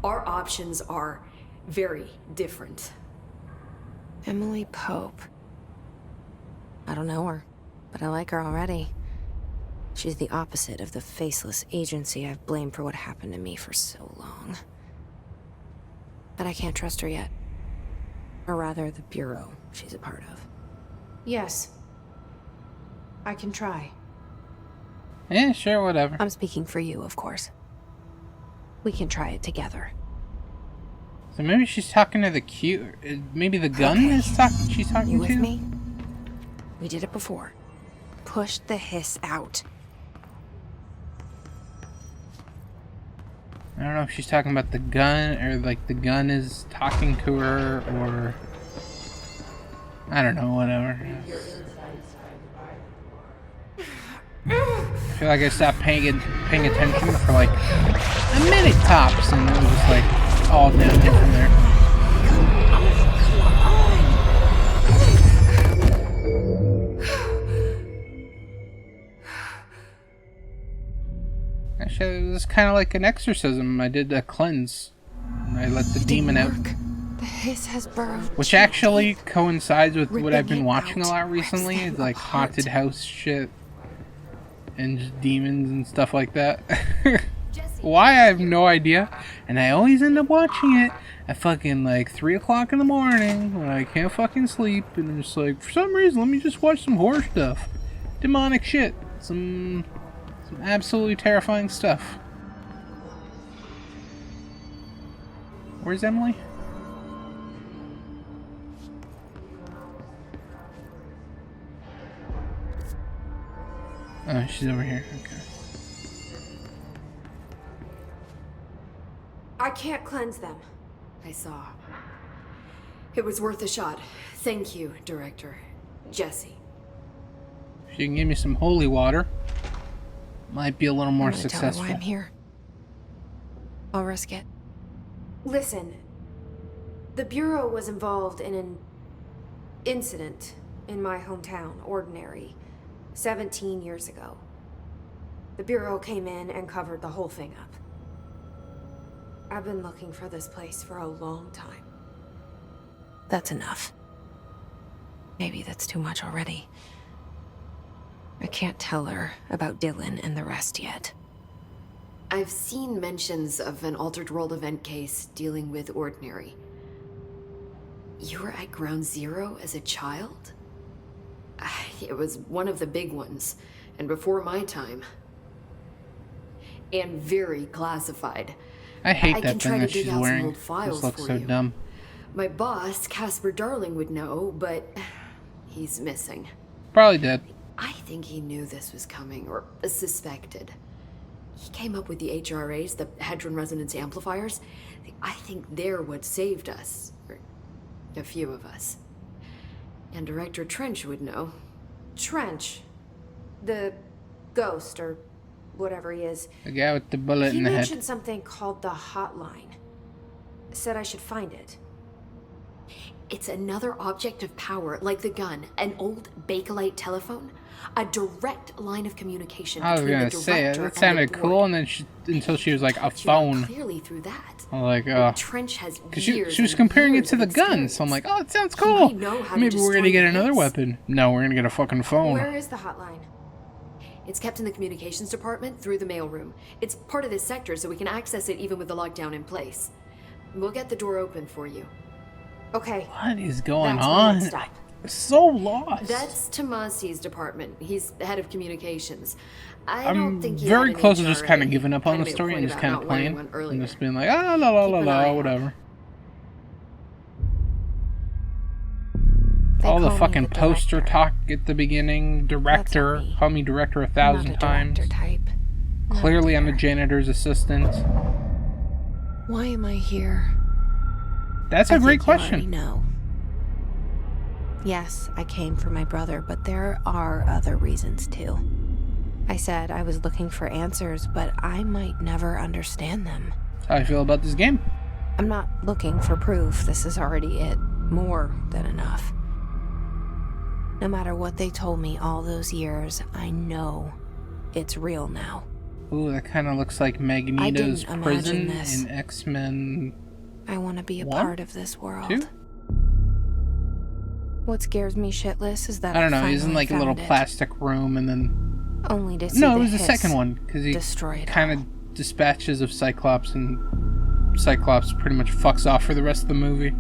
Speaker 8: our options are very different.
Speaker 2: Emily Pope. I don't know her, but I like her already. She's the opposite of the faceless agency I've blamed for what happened to me for so long. But I can't trust her yet. Or rather, the bureau she's a part of.
Speaker 7: Yes. I can try.
Speaker 1: Yeah, sure, whatever.
Speaker 2: I'm speaking for you, of course. We can try it together.
Speaker 1: So maybe she's talking to the cute. Maybe the gun is talking. She's talking
Speaker 2: You
Speaker 1: to.
Speaker 2: with me? We did it before. Push the hiss out.
Speaker 1: I don't know if she's talking about the gun or like the gun is talking to her or I don't know, whatever. I feel like I stopped paying attention for like a minute tops, and it was just like all downhill from there. Actually, it was kind of like an exorcism. I did a cleanse. And I let the demon out.
Speaker 2: The hiss has burrowed.
Speaker 1: Which actually coincides with what I've been
Speaker 2: Ripping it
Speaker 1: watching a
Speaker 2: out
Speaker 1: lot
Speaker 2: rips
Speaker 1: recently.
Speaker 2: them
Speaker 1: It's like
Speaker 2: apart.
Speaker 1: haunted house shit. And just demons and stuff like that. Why, I have no idea. And I always end up watching it at fucking like 3 o'clock in the morning when I can't fucking sleep. And I'm just like, for some reason, let me just watch some horror stuff. Demonic shit. Some absolutely terrifying stuff. Where's Emily? Oh, she's over here. Okay.
Speaker 7: I can't cleanse them.
Speaker 8: I saw. It was worth a shot. Thank you, Director. Jesse.
Speaker 1: If you can give me some holy water, might be a little more
Speaker 2: I'm gonna tell her
Speaker 1: successful.
Speaker 2: why I'm here. I'll risk it.
Speaker 7: Listen, the Bureau was involved in an incident in my hometown, Ordinary, 17 years ago. The Bureau came in and covered the whole thing up. I've been looking for this place for a long time.
Speaker 2: That's enough. Maybe that's too much already. I can't tell her about Dylan and the rest yet.
Speaker 8: I've seen mentions of an Altered World event case dealing with Ordinary. You were at Ground Zero as a child? It was one of the big ones, and before my time. And very classified.
Speaker 1: I hate
Speaker 8: I
Speaker 1: that
Speaker 8: can try
Speaker 1: thing
Speaker 8: to
Speaker 1: that
Speaker 8: dig
Speaker 1: she's
Speaker 8: out some
Speaker 1: wearing.
Speaker 8: old files
Speaker 1: This looks
Speaker 8: for
Speaker 1: so
Speaker 8: you.
Speaker 1: dumb.
Speaker 8: My boss, Casper Darling, would know, but he's missing.
Speaker 1: Probably dead.
Speaker 8: I think he knew this was coming, or suspected. He came up with the HRAs, the Hadron Resonance Amplifiers. I think they're what saved us. Or a few of us. And Director Trench would know.
Speaker 7: Trench. The ghost, or whatever he is.
Speaker 1: The guy with the bullet
Speaker 7: He
Speaker 1: in the head.
Speaker 7: mentioned something called the hotline. Said I should find it.
Speaker 8: It's another object of power, like the gun, an old Bakelite telephone, a direct line of communication
Speaker 1: I was
Speaker 8: between
Speaker 1: gonna
Speaker 8: the
Speaker 1: say it.
Speaker 8: director
Speaker 1: That sounded
Speaker 8: and the
Speaker 1: cool,
Speaker 8: board.
Speaker 1: and then until she was like a
Speaker 8: You are
Speaker 1: phone.
Speaker 8: clearly through that.
Speaker 1: I'm like,
Speaker 8: Trench has
Speaker 1: because
Speaker 8: years
Speaker 1: she was
Speaker 8: and
Speaker 1: comparing it
Speaker 8: years
Speaker 1: to
Speaker 8: of
Speaker 1: the gun, so I'm like, oh, it sounds cool.
Speaker 8: might know how to
Speaker 1: Maybe we're gonna
Speaker 8: destroy
Speaker 1: get
Speaker 8: the
Speaker 1: another
Speaker 8: hits.
Speaker 1: weapon. No, we're gonna get a fucking phone.
Speaker 7: Where is the hotline?
Speaker 8: It's kept in the communications department through the mailroom. It's part of this sector, so we can access it even with the lockdown in place. We'll get the door open for you.
Speaker 7: Okay.
Speaker 1: What is going
Speaker 7: That's
Speaker 1: on?
Speaker 7: where it stopped.
Speaker 1: I'm so lost.
Speaker 8: That's Tomasi's department. He's the head of communications. I
Speaker 1: I'm
Speaker 8: don't think he
Speaker 1: very
Speaker 8: had an
Speaker 1: close to just
Speaker 8: HRA.
Speaker 1: kind of giving up on
Speaker 8: Kinda
Speaker 1: the
Speaker 8: made a
Speaker 1: story and
Speaker 8: point
Speaker 1: just
Speaker 8: about
Speaker 1: kind of
Speaker 8: not wearing
Speaker 1: playing.
Speaker 8: one
Speaker 1: And
Speaker 8: earlier.
Speaker 1: just being like, ah, la la
Speaker 8: Keep
Speaker 1: la
Speaker 8: an eye
Speaker 1: la,
Speaker 8: out.
Speaker 1: whatever.
Speaker 2: They
Speaker 1: All the
Speaker 2: call me
Speaker 1: fucking
Speaker 2: the
Speaker 1: poster
Speaker 2: director.
Speaker 1: talk at the beginning. Director.
Speaker 2: That's not me.
Speaker 1: Call me director
Speaker 2: I'm
Speaker 1: 1,000
Speaker 2: not a
Speaker 1: times.
Speaker 2: director type. Not
Speaker 1: Clearly, I'm a
Speaker 2: there.
Speaker 1: janitor's assistant.
Speaker 2: Why am I here?
Speaker 1: That's a
Speaker 2: I
Speaker 1: great
Speaker 2: think you already
Speaker 1: question.
Speaker 2: know. Yes, I came for my brother, but there are other reasons too. I said I was looking for answers, but I might never understand them.
Speaker 1: That's how I feel about this game.
Speaker 2: I'm not looking for proof. This is already it. More than enough. No matter what they told me all those years, I know it's real now.
Speaker 1: Ooh, that kind of looks like Magneto's
Speaker 2: didn't
Speaker 1: prison
Speaker 2: imagine this.
Speaker 1: in X-Men.
Speaker 2: I want to be a
Speaker 1: One?
Speaker 2: part of this world.
Speaker 1: 2?
Speaker 2: What scares me shitless is that
Speaker 1: I don't know. He's in
Speaker 2: finally
Speaker 1: like a little
Speaker 2: found it.
Speaker 1: plastic room, and then
Speaker 2: Only to see
Speaker 1: no, it
Speaker 2: the
Speaker 1: was the
Speaker 2: hiss
Speaker 1: second one because he
Speaker 2: destroy it
Speaker 1: kind
Speaker 2: all.
Speaker 1: of dispatches of Cyclops, and Cyclops pretty much fucks off for the rest of the movie.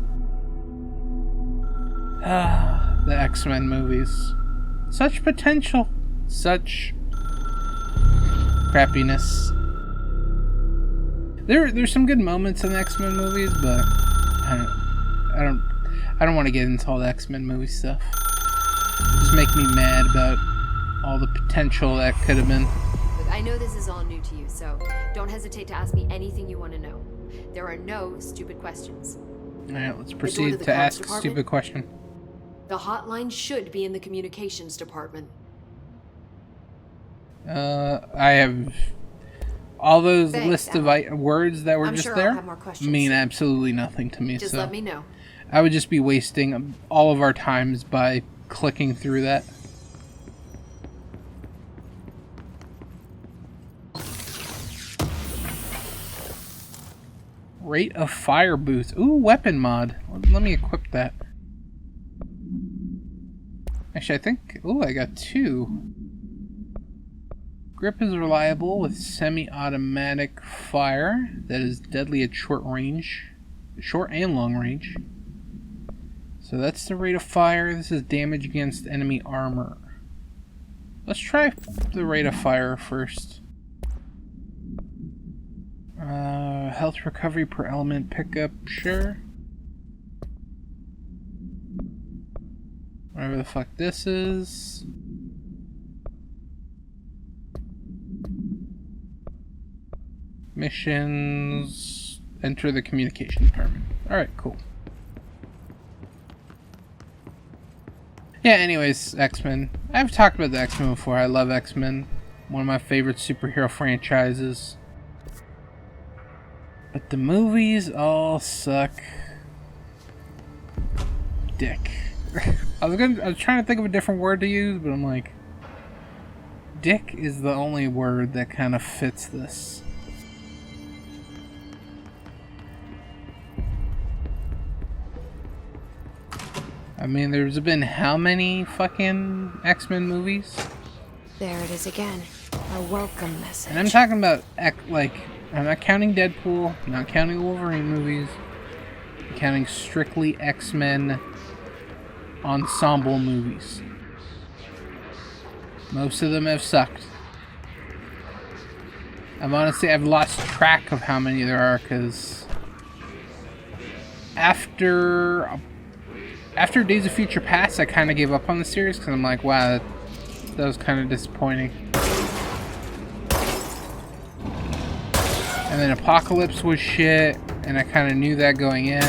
Speaker 1: Ah, the X-Men movies, such potential, such crappiness. There's some good moments in the X-Men movies, but I don't want to get into all the X-Men movie stuff. Just make me mad about all the potential that could have been.
Speaker 8: Look, I know this is all new to you, so don't hesitate to ask me anything you want to know. There are no stupid questions.
Speaker 1: Alright, let's
Speaker 8: door
Speaker 1: proceed
Speaker 8: to the
Speaker 1: to
Speaker 8: comms
Speaker 1: ask a
Speaker 8: department?
Speaker 1: stupid question.
Speaker 8: The hotline should be in the communications department.
Speaker 1: I have all those
Speaker 7: Thanks,
Speaker 1: list of
Speaker 7: Emma.
Speaker 1: words that were
Speaker 7: I'm
Speaker 1: just
Speaker 7: sure I'll
Speaker 1: there
Speaker 7: have more questions
Speaker 1: mean
Speaker 7: soon.
Speaker 1: absolutely nothing to me.
Speaker 8: Just
Speaker 1: so
Speaker 8: let me know.
Speaker 1: I would just be wasting all of our times by clicking through that. Rate of fire boost. Ooh, weapon mod. Let me equip that. Actually, I think... Ooh, I got 2. Grip is reliable with semi-automatic fire that is deadly at short range. Short and long range. So that's the rate of fire. This is damage against enemy armor. Let's try the rate of fire first. Health recovery per element pickup, sure. Whatever the fuck this is. Missions. Enter the communication department. Alright, cool. Yeah, anyways, X-Men. I've talked about the X-Men before. I love X-Men. One of my favorite superhero franchises. But the movies all suck. Dick. I was trying to think of a different word to use, but I'm like, dick is the only word that kind of fits this. I mean, there's been how many fucking X-Men movies?
Speaker 2: There it is again. A welcome message.
Speaker 1: And I'm talking about, like, I'm not counting Deadpool, I'm not counting the Wolverine movies. I'm counting strictly X-Men ensemble movies. Most of them have sucked. I've lost track of how many there are, because after Days of Future Past, I kind of gave up on the series, because I'm like, wow, that was kind of disappointing. And then Apocalypse was shit, and I kind of knew that going in.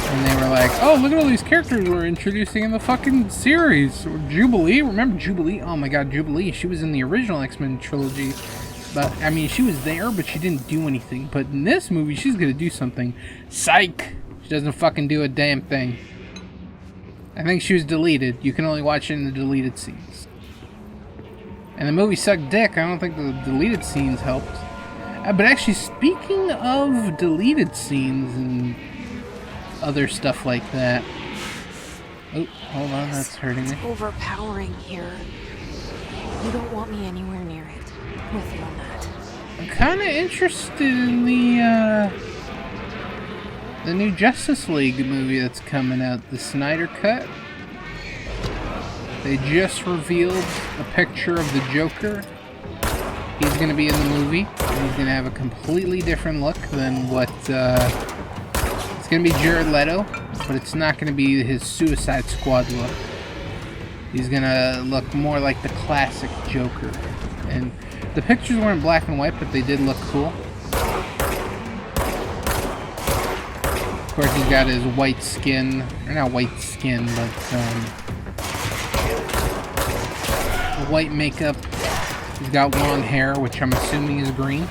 Speaker 1: And they were like, oh, look at all these characters we're introducing in the fucking series. Jubilee, remember Jubilee? Oh my god, Jubilee, she was in the original X-Men trilogy. But, I mean, she was there, but she didn't do anything. But in this movie, she's gonna do something. Psych! She doesn't fucking do a damn thing. I think she was deleted. You can only watch it in the deleted scenes. And the movie sucked dick. I don't think the deleted scenes helped. But actually, speaking of deleted scenes and other stuff like that. Oh, hold on, that's hurting me.
Speaker 2: It's overpowering here. You don't want me anywhere near it. With you on that.
Speaker 1: I'm kind of interested in the new Justice League movie that's coming out, the Snyder Cut. They just revealed a picture of the Joker. He's going to be in the movie. And he's going to have a completely different look than what... it's going to be Jared Leto, but it's not going to be his Suicide Squad look. He's going to look more like the classic Joker. And the pictures weren't black and white, but they did look cool. Of course, he's got his white skin. Or not white skin, but... white makeup. He's got long hair, which I'm assuming is green.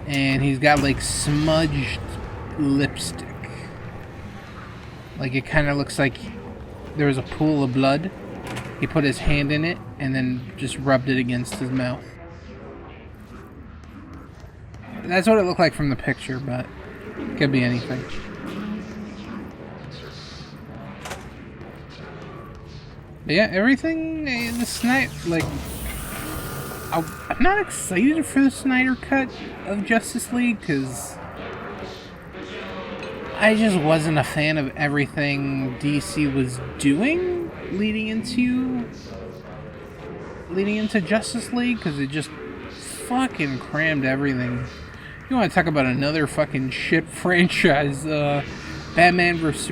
Speaker 1: And he's got like smudged lipstick. Like it kind of looks like there was a pool of blood. He put his hand in it and then just rubbed it against his mouth. That's what it looked like from the picture, but it could be anything. But yeah, everything in the Snyder, like, I'm not excited for the Snyder Cut of Justice League, because I just wasn't a fan of everything DC was doing leading into Justice League, because it just fucking crammed everything. You want to talk about another fucking shit franchise? Batman vs.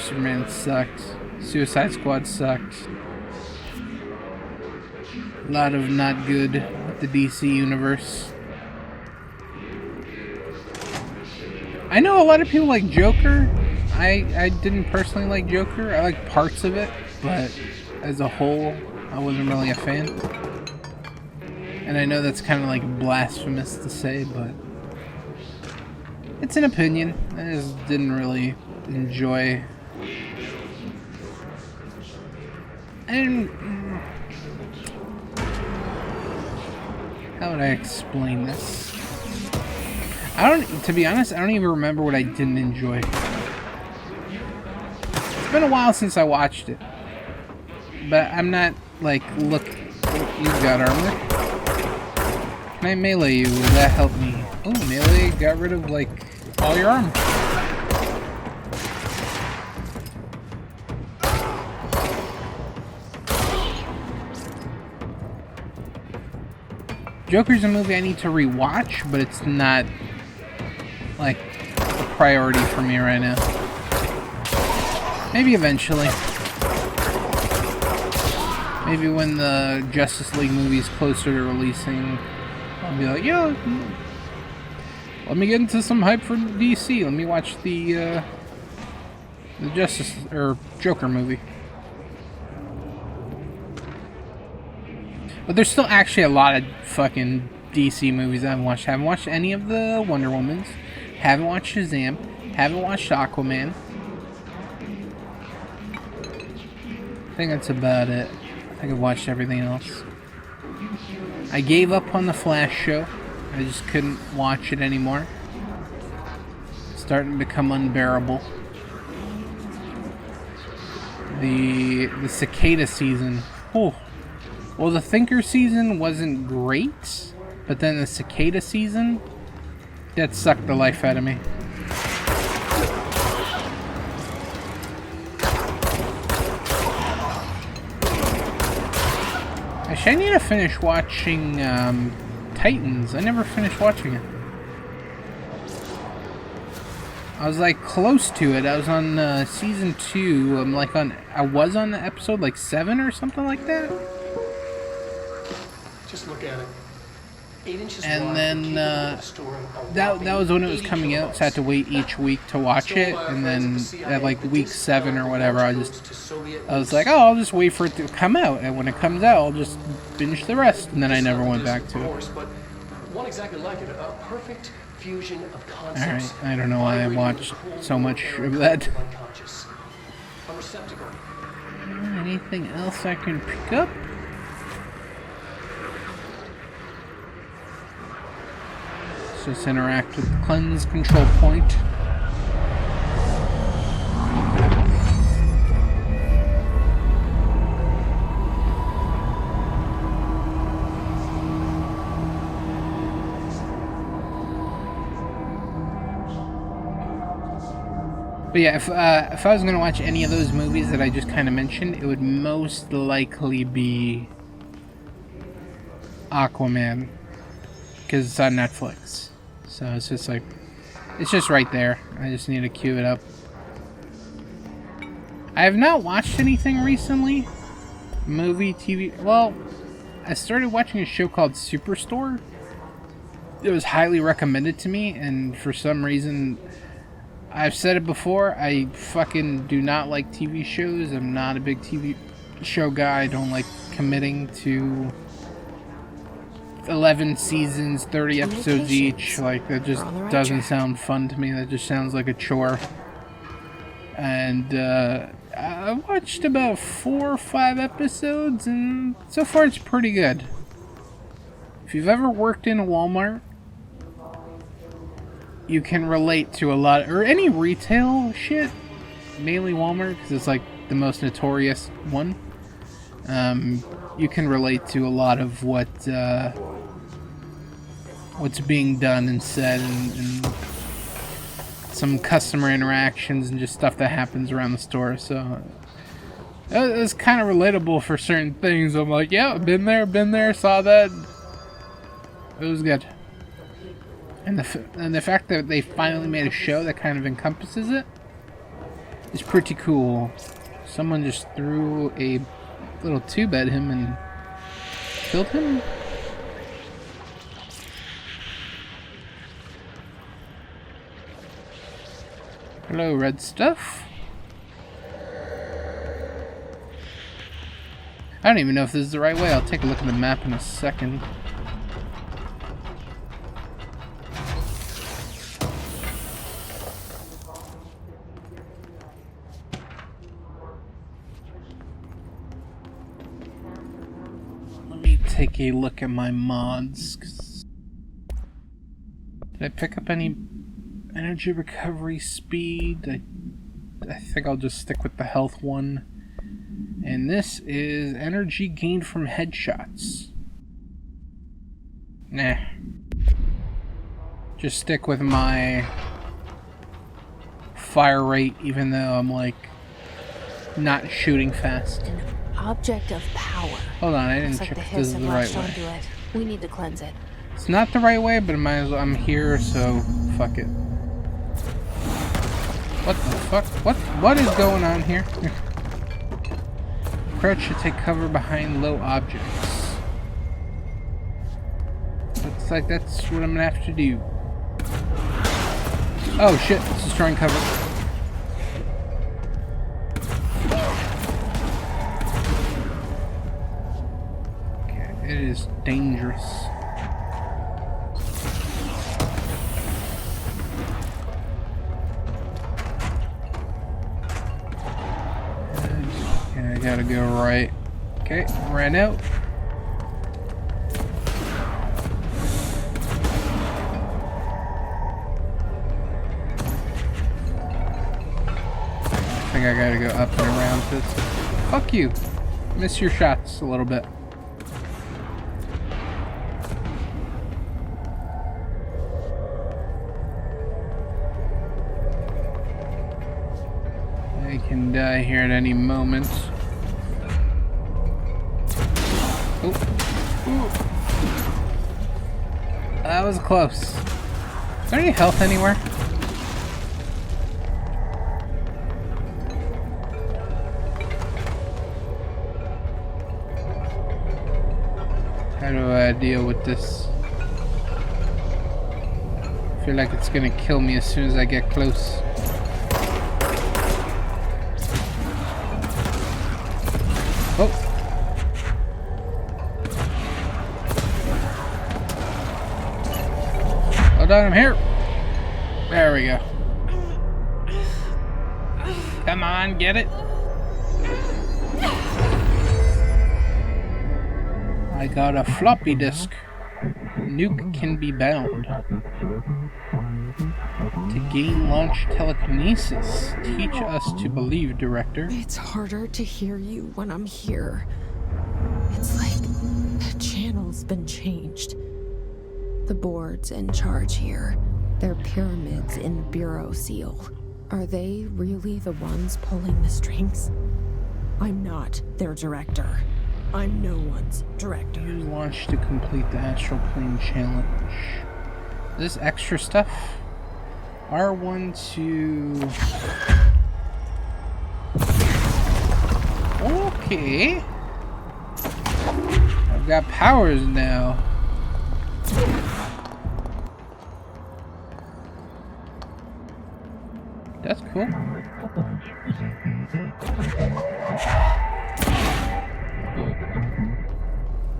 Speaker 1: Superman sucked. Suicide Squad sucked. A lot of not good with the DC universe. I know a lot of people like Joker. I didn't personally like Joker. I like parts of it, but as a whole, I wasn't really a fan. And I know that's kind of like blasphemous to say, but it's an opinion. I just didn't really enjoy. How would I explain this? To be honest, I don't even remember what I didn't enjoy. It's been a while since I watched it. But I'm not like, look, you've got armor. Can I melee you? Will that help me? Oh, melee got rid of like all your armor. Joker's a movie I need to rewatch, but it's not like a priority for me right now. Maybe eventually. Maybe when the Justice League movie is closer to releasing, I'll be like, yo, let me get into some hype for DC. Let me watch the Joker movie. But there's still actually a lot of fucking DC movies I haven't watched. Haven't watched any of the Wonder Womans. Haven't watched Shazam. Haven't watched Aquaman. I think that's about it. I think I've watched everything else. I gave up on the Flash show. I just couldn't watch it anymore. starting to become unbearable. The cicada season. Oh. Well, the thinker season wasn't great, but then the cicada season, that sucked the life out of me. Actually, I need to finish watching Titans. I never finished watching it. I was like close to it. I was on season 2. I was on episode like 7 or something like that.
Speaker 4: Just look at it. 8 inches
Speaker 1: And
Speaker 4: wide,
Speaker 1: then
Speaker 4: capable of storing a
Speaker 1: that was when it was
Speaker 4: 80
Speaker 1: coming out, so I had to wait each week to watch it. And then at like week 7 or whatever, I was like, oh, I'll just wait for it to come out, and when it comes out, I'll just binge the rest. And then I never went back to it.
Speaker 4: But one exactly like it, a perfect fusion of concepts.
Speaker 1: Alright, I don't know why I watched so much of that.
Speaker 4: A receptacle.
Speaker 1: Anything else I can pick up? Let's just interact with the cleanse control point. But yeah, if I was going to watch any of those movies that I just kind of mentioned, it would most likely be Aquaman, because it's on Netflix. So it's just like, it's just right there. I just need to queue it up. I have not watched anything recently. Movie, TV. Well, I started watching a show called Superstore. It was highly recommended to me, and for some reason, I've said it before, I fucking do not like TV shows. I'm not a big TV show guy. I don't like committing to 11 seasons, 30 episodes each. Like, that just doesn't sound fun to me. That just sounds like a chore. And I watched about 4 or 5 episodes, and so far it's pretty good. If you've ever worked in a Walmart, you can relate to a lot, or any retail shit, mainly Walmart, because it's like the most notorious one. You can relate to a lot of what's being done and said, and some customer interactions and just stuff that happens around the store. So it's kind of relatable for certain things. I'm like, yeah, been there, saw that. It was good. And the fact that they finally made a show that kind of encompasses it is pretty cool. Someone just threw a little tube at him and killed him? Hello, red stuff. I don't even know if this is the right way. I'll take a look at the map in a second. Take a look at my mods. Did I pick up any energy recovery speed? I think I'll just stick with the health one. And this is energy gained from headshots. Nah. Just stick with my fire rate, even though I'm like not shooting fast.
Speaker 2: Object of power.
Speaker 1: Hold on, I didn't check if this is the right way.
Speaker 2: It. We need to cleanse it.
Speaker 1: It's not the right way, but I might as well. I'm here, so fuck it. What the fuck? What is going on here? Crouch to take cover behind low objects. Looks like that's what I'm gonna have to do. Oh shit, it's destroying cover. It is dangerous. Okay, I gotta go right. Okay, ran out. think I gotta go up and around this. Fuck you. Miss your shots a little bit. I can die here at any moment. Oh. Ooh. That was close. Is there any health anywhere? How do I deal with this? I feel like it's gonna kill me as soon as I get close. Oh! Hold on, I'm here! There we go. Come on, get it! I got a floppy disk. Nuke can be bound. To gain launch telekinesis. Teach us to believe, Director.
Speaker 2: It's harder to hear you when I'm here. It's like the channel's been changed. The board's in charge here. They're pyramids in the Bureau seal. Are they really the ones pulling the strings? I'm not their director. I'm no one's director.
Speaker 1: You launch to complete the astral plane challenge. This extra stuff? R1 to... Okay. I've got powers now. That's cool.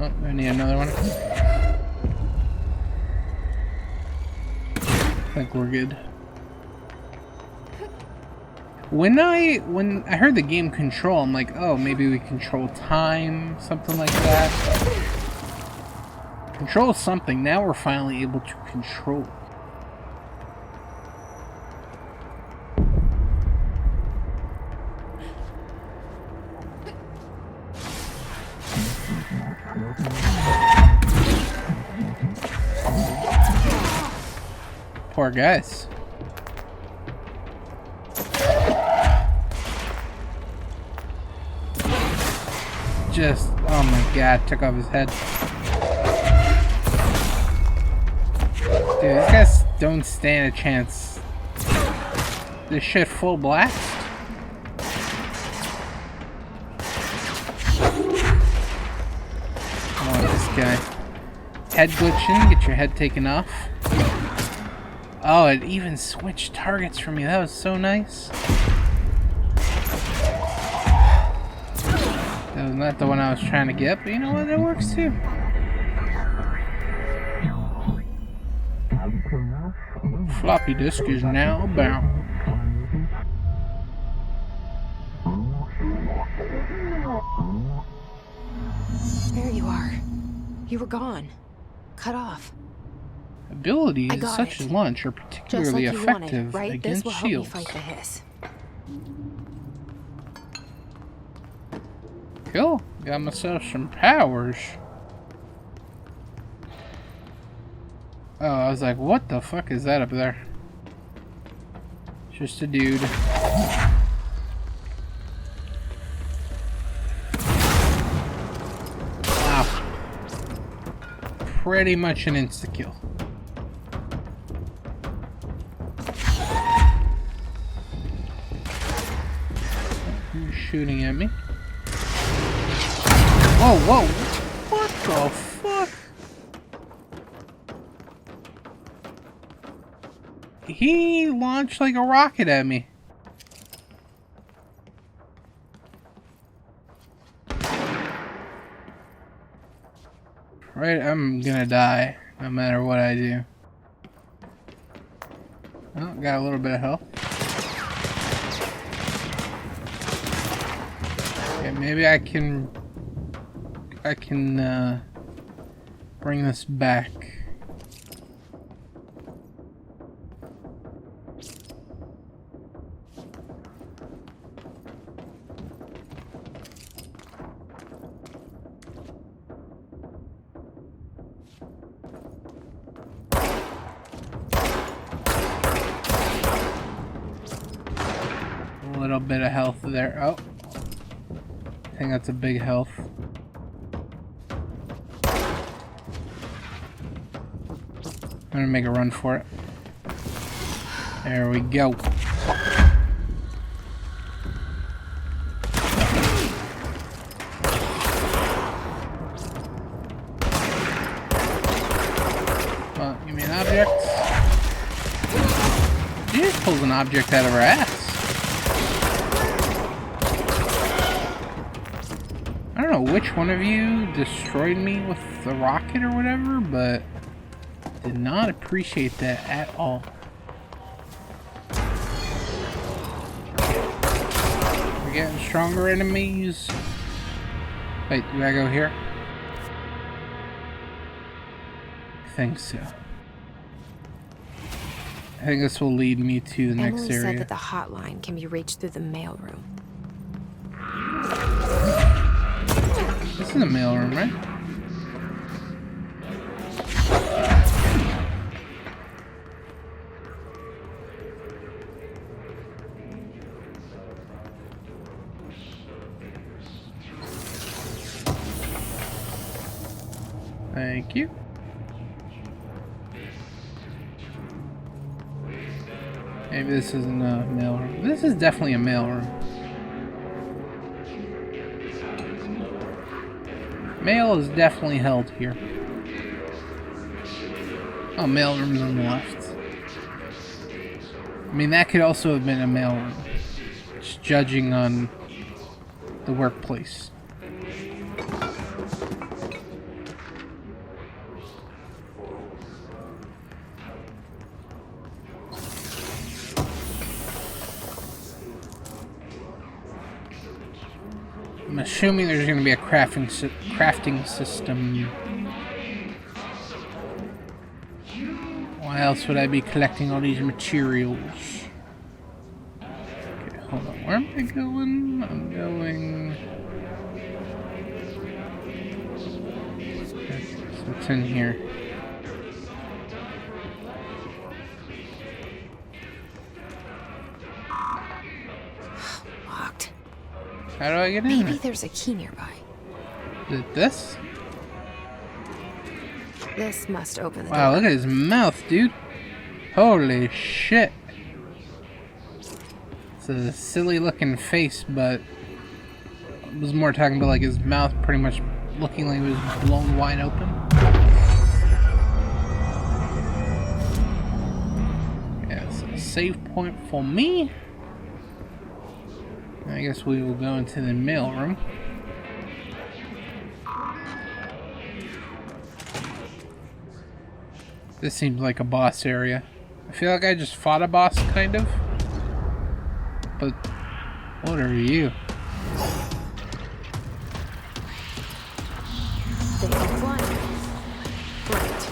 Speaker 1: Oh, I need another one. I think we're good. When I heard the game control, I'm like, oh, maybe we control time, something like that. Control something. Now we're finally able to control. Poor guys. Just, oh my god, took off his head. Dude, these guys don't stand a chance. This shit full blast? Oh, this guy. Head glitching, get your head taken off. Oh, it even switched targets for me. That was so nice. That was not the one I was trying to get, but you know what? That works too. Floppy disk is now bound.
Speaker 2: There you are. You were gone. Cut off.
Speaker 1: Abilities such as launch are particularly
Speaker 2: just like
Speaker 1: effective
Speaker 2: wanted, right?
Speaker 1: against
Speaker 2: This will help
Speaker 1: shields.
Speaker 2: me fight the hiss.
Speaker 1: Cool. Got myself some powers. Oh, I was like, what the fuck is that up there? Just a dude. Wow. Pretty much an insta-kill. Who's shooting at me? Whoa, whoa! What the fuck? He launched like a rocket at me. Right, I'm gonna die no matter what I do. Oh, got a little bit of health. Okay, maybe I can bring this back. little bit of health there. Oh. I think that's a big health. I'm gonna make a run for it. There we go. Well, give me an object. She just pulls an object out of her ass. I don't know which one of you destroyed me with the rocket or whatever, but did not appreciate that at all. We're getting stronger enemies. Wait, do I go here? I think so. I think this will lead me to the next area.
Speaker 2: Emily said that the hotline can be reached through the mailroom.
Speaker 1: This is the mailroom, right? Thank you. Maybe this isn't a mailroom. This is definitely a mailroom. Mail is definitely held here. Oh, mailroom's on the left. I mean, that could also have been a mailroom. Just judging on the workplace. I'm assuming there's going to be a crafting system. Why else would I be collecting all these materials? Okay, hold on. Where am I going? I'm going... Okay, so what's in here?
Speaker 2: Locked.
Speaker 1: How do I get in
Speaker 2: Maybe
Speaker 1: there?
Speaker 2: there's a key nearby.
Speaker 1: Is it this?
Speaker 2: This must open the door.
Speaker 1: Wow, look at his mouth, dude. Holy shit. It's a silly looking face, but I was more talking about like his mouth pretty much looking like it was blown wide open. Yeah, it's a save point for me. I guess we will go into the mailroom. This seems like a boss area. I feel like I just fought a boss, kind of. But what are you?
Speaker 2: They can fly. Great.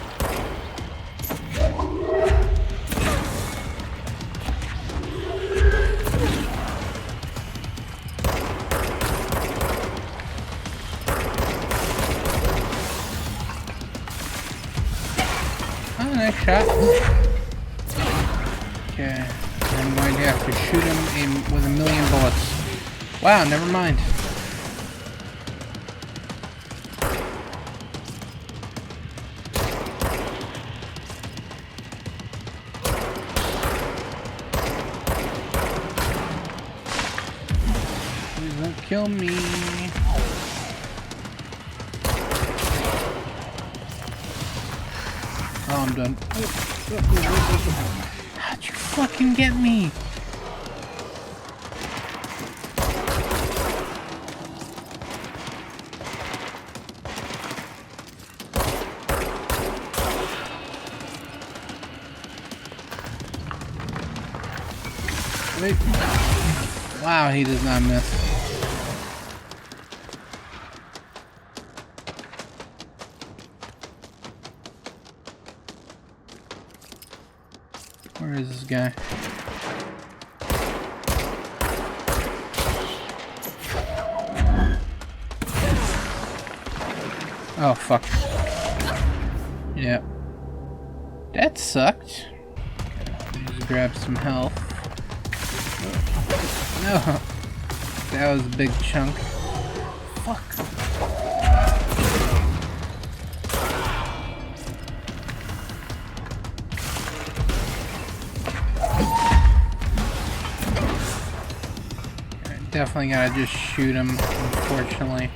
Speaker 1: Oh, nice shot. Okay, I'm going to have to shoot him with 1,000,000 bullets. Wow, never mind. Please don't kill me. Oh, I'm done. How'd you fucking get me? Wait. Wow, he does not miss. Where is this guy? Oh, fuck. Yep. That sucked. Just grab some health. No. That was a big chunk. Fuck. Definitely gotta just shoot him, unfortunately.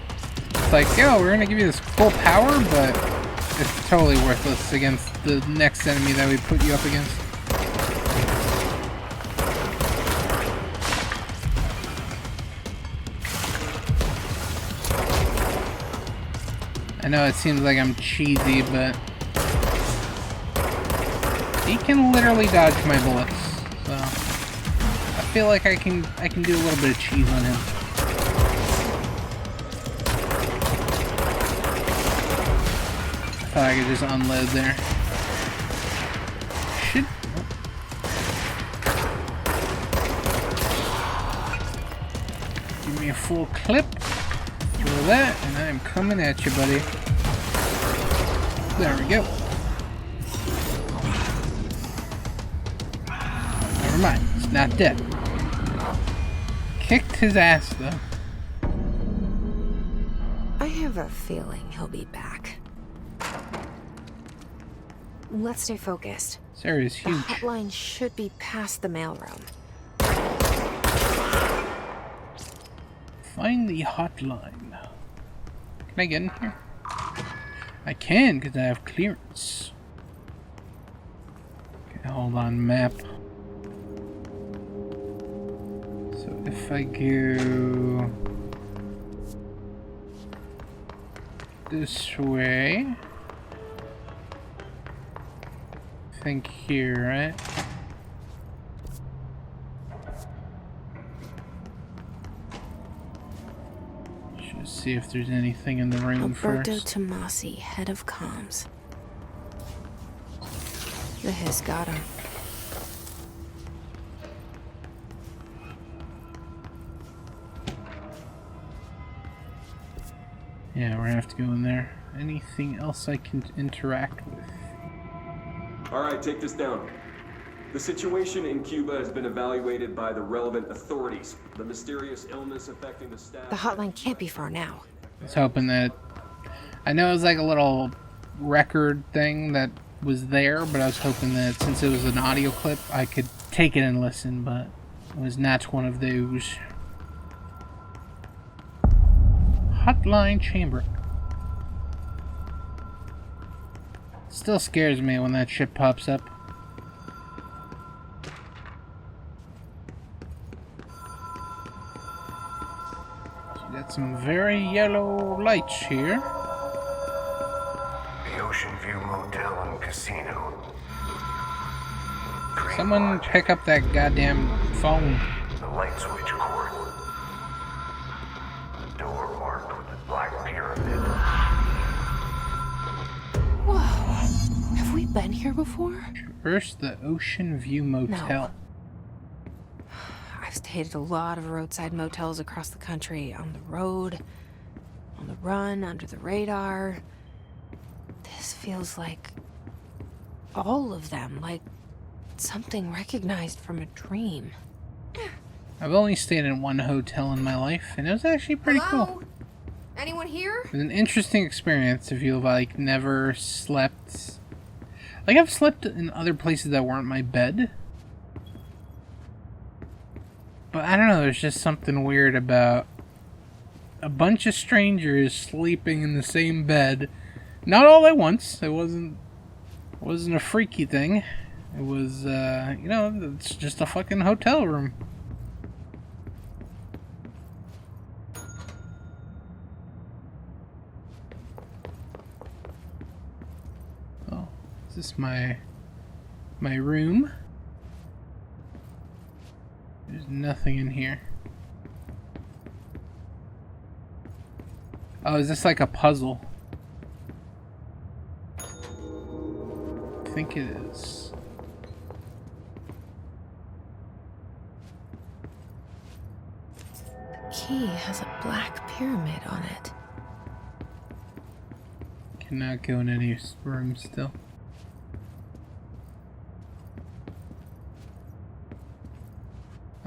Speaker 1: It's like, yo, we're gonna give you this full power, but it's totally worthless against the next enemy that we put you up against. I know it seems like I'm cheesy, but he can literally dodge my bullets, so I feel like I can do a little bit of cheese on him. I thought I could just unload there. Shit. Give me a full clip. Throw that, and I'm coming at you, buddy. There we go. Never mind, it's not dead. Kicked his ass, though.
Speaker 2: I have a feeling he'll be back.
Speaker 7: Let's stay focused.
Speaker 1: This area is
Speaker 2: The
Speaker 1: huge.
Speaker 2: hotline should be past the mailroom.
Speaker 1: Find the hotline. Can I get in here? I can, because I have clearance. Okay, hold on, map. So if I go this way, I think here, right? Should see if there's anything in the room
Speaker 2: Alberto
Speaker 1: first.
Speaker 2: Tomasi, head of comms. The hiss got him.
Speaker 1: Yeah, we're gonna have to go in there. Anything else I can interact with?
Speaker 9: Alright, take this down. The situation in Cuba has been evaluated by the relevant authorities. The mysterious illness affecting the staff...
Speaker 2: The hotline can't be far now.
Speaker 1: I was hoping that... I know it was like a little record thing that was there, but I was hoping that since it was an audio clip, I could take it and listen, but it was not one of those. Hotline chamber. Still scares me when that shit pops up. So you got some very yellow lights here.
Speaker 5: The Ocean View Motel and Casino. Green
Speaker 1: Someone
Speaker 5: Lodge.
Speaker 1: pick up that goddamn phone.
Speaker 5: The light switch cord. The door marked with the black pyramid.
Speaker 2: Whoa. Have we been here before?
Speaker 1: First, the Ocean View Motel.
Speaker 2: I've stayed at a lot of roadside motels across the country. On the road, on the run, under the radar. This feels like all of them, like something recognized from a dream.
Speaker 1: I've only stayed in one hotel in my life, and it was actually pretty cool.
Speaker 7: Anyone here?
Speaker 1: It was an interesting experience if you like never slept. Like I've slept in other places that weren't my bed. But I don't know, there's just something weird about a bunch of strangers sleeping in the same bed. Not all at once. It wasn't a freaky thing. It was you know, it's just a fucking hotel room. Oh, is this my room? There's nothing in here. Oh, is this like a puzzle? I think it is.
Speaker 2: The key has a black pyramid on it.
Speaker 1: Cannot go in any room still.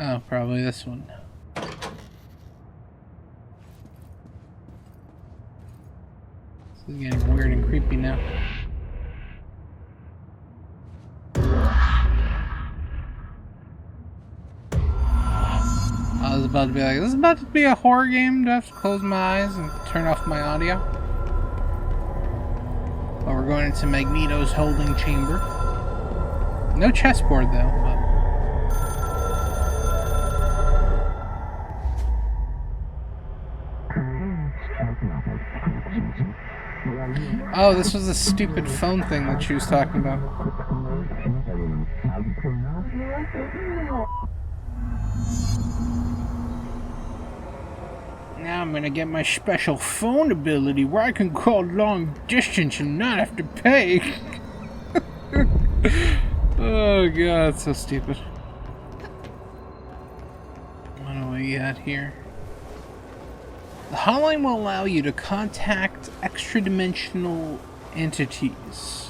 Speaker 1: Oh, probably this one. This is getting weird and creepy now. I was about to be like, this is about to be a horror game. Do I have to close my eyes and turn off my audio? Well, we're going into Magneto's holding chamber. No chessboard, though. Oh, this was the stupid phone thing that she was talking about. Now I'm gonna get my special phone ability where I can call long distance and not have to pay. Oh god, it's so stupid. What do we got here? The hotline will allow you to contact extra-dimensional entities.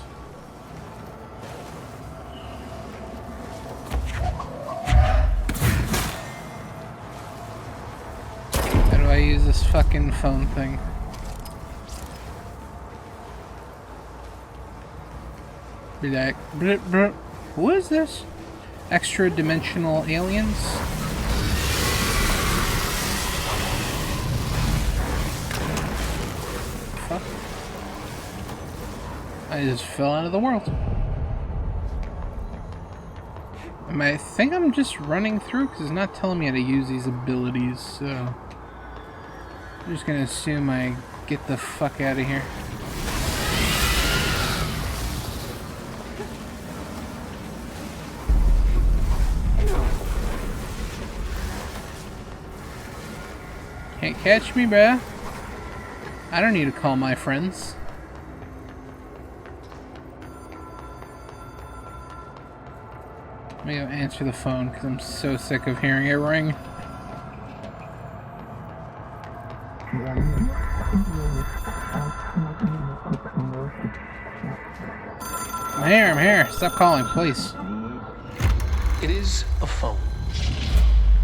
Speaker 1: How do I use this fucking phone thing? Be like, who is this? Extra-dimensional aliens? Fuck. I just fell out of the world. I think I'm just running through because it's not telling me how to use these abilities, so I'm just gonna assume I get the fuck out of here. Can't catch me, bruh. I don't need to call my friends. Let me go answer the phone because I'm so sick of hearing it ring. I'm here. Stop calling, please.
Speaker 4: It is a phone.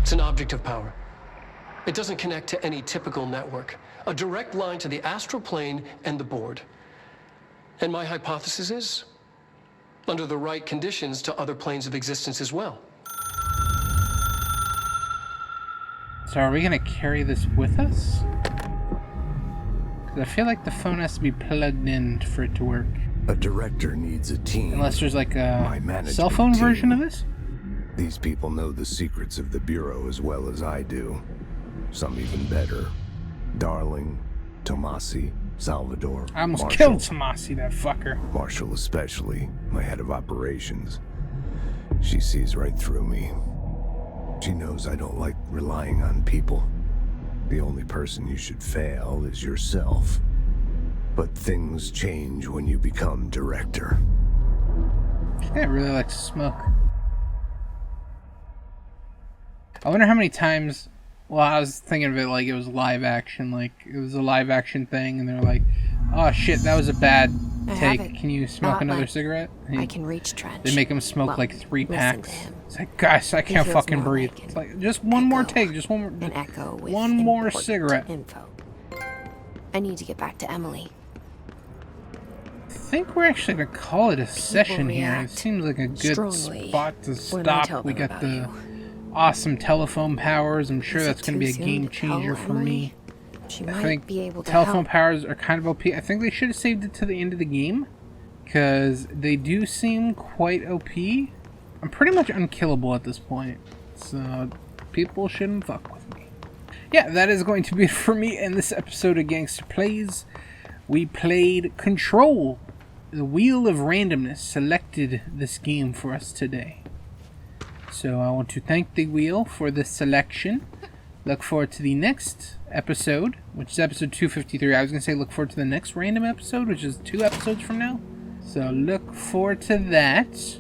Speaker 4: It's an object of power. It doesn't connect to any typical network. A direct line to the astral plane and the board. And my hypothesis is, under the right conditions, to other planes of existence as well.
Speaker 1: So are we gonna carry this with us? Because I feel like the phone has to be plugged in for it to work.
Speaker 10: A director needs a team.
Speaker 1: Unless there's like a cell phone version of this?
Speaker 10: These people know the secrets of the Bureau as well as I do. Some even better. Darling, Tomasi, Salvador,
Speaker 1: I almost
Speaker 10: Marshall.
Speaker 1: killed Tomasi, that fucker.
Speaker 10: Marshall especially, my head of operations. She sees right through me. She knows I don't like relying on people. The only person you should fail is yourself. But things change when you become director.
Speaker 1: This guy really likes to smoke. I wonder how many times... Well, I was thinking of it like it was live action, like it was a live action thing, and they're like, "Oh shit, that was a bad take. Can you smoke another cigarette?"
Speaker 2: I can reach Trench.
Speaker 1: They make him smoke like 3 packs. It's like, guys, I can't fucking breathe. It's like, just one more take, just one more.
Speaker 2: An echo with
Speaker 1: one more cigarette.
Speaker 2: Info. I need to get back to Emily.
Speaker 1: I think we're actually gonna call it a session here. It seems like a good spot to stop. We got the awesome telephone powers. I'm sure that's going to be a game changer for me. I think telephone powers are kind of OP. I think they should have saved it to the end of the game because they do seem quite OP. I'm pretty much unkillable at this point, so people shouldn't fuck with me. Yeah, that is going to be it for me in this episode of Gangsta Plays. We played Control. The Wheel of Randomness selected this game for us today. So I want to thank the wheel for this selection. Look forward to the next episode, which is episode 253. I was going to say look forward to the next random episode, which is 2 episodes from now. So look forward to that.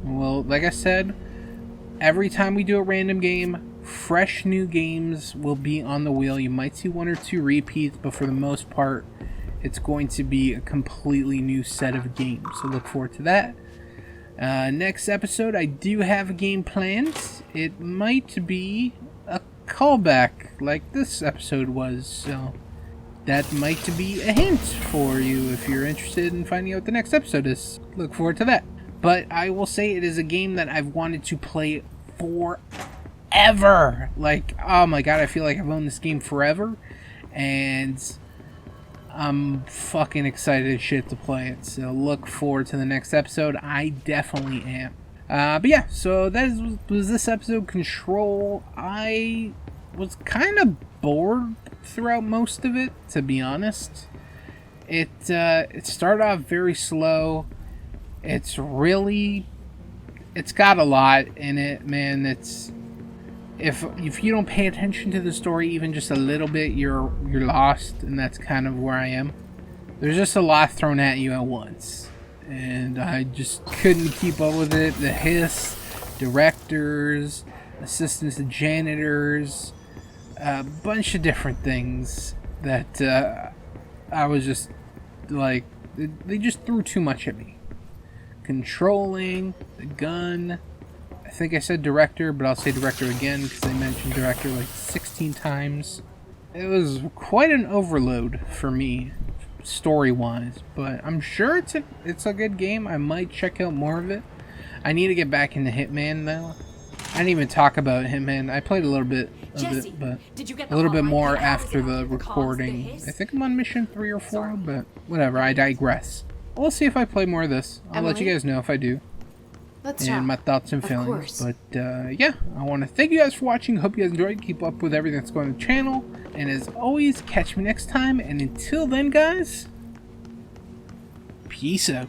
Speaker 1: Well, like I said, every time we do a random game, fresh new games will be on the wheel. You might see 1 or 2 repeats, but for the most part, it's going to be a completely new set of games. So look forward to that. Next episode, I do have a game planned. It might be a callback like this episode was, so that might be a hint for you if you're interested in finding out what the next episode is. Look forward to that. But I will say it is a game that I've wanted to play forever. Like, oh my god, I feel like I've owned this game forever, and I'm fucking excited as shit to play it. So look forward to the next episode. I definitely am. But yeah, so that was this episode. Control. I was kind of bored throughout most of it, to be honest. It started off very slow. It's got a lot in it, man. If you don't pay attention to the story even just a little bit, you're lost, and that's kind of where I am. There's just a lot thrown at you at once, and I just couldn't keep up with it. The hiss, directors, assistants to janitors, a bunch of different things that I was just like, they just threw too much at me. Controlling, the gun. I think I said director, but I'll say director again because they mentioned director like 16 times. It was quite an overload for me, story-wise, but I'm sure it's a good game. I might check out more of it. I need to get back into Hitman though. I didn't even talk about Hitman. I played a little bit of it, but a little bit more after the recording. I think I'm on mission 3 or 4, but whatever, I digress. We'll see if I play more of this. I'll let you guys know if I do. And my thoughts and feelings. But yeah, I want to thank you guys for watching. Hope you guys enjoyed. Keep up with everything that's going on the channel. And as always, catch me next time. And until then, guys, peace out.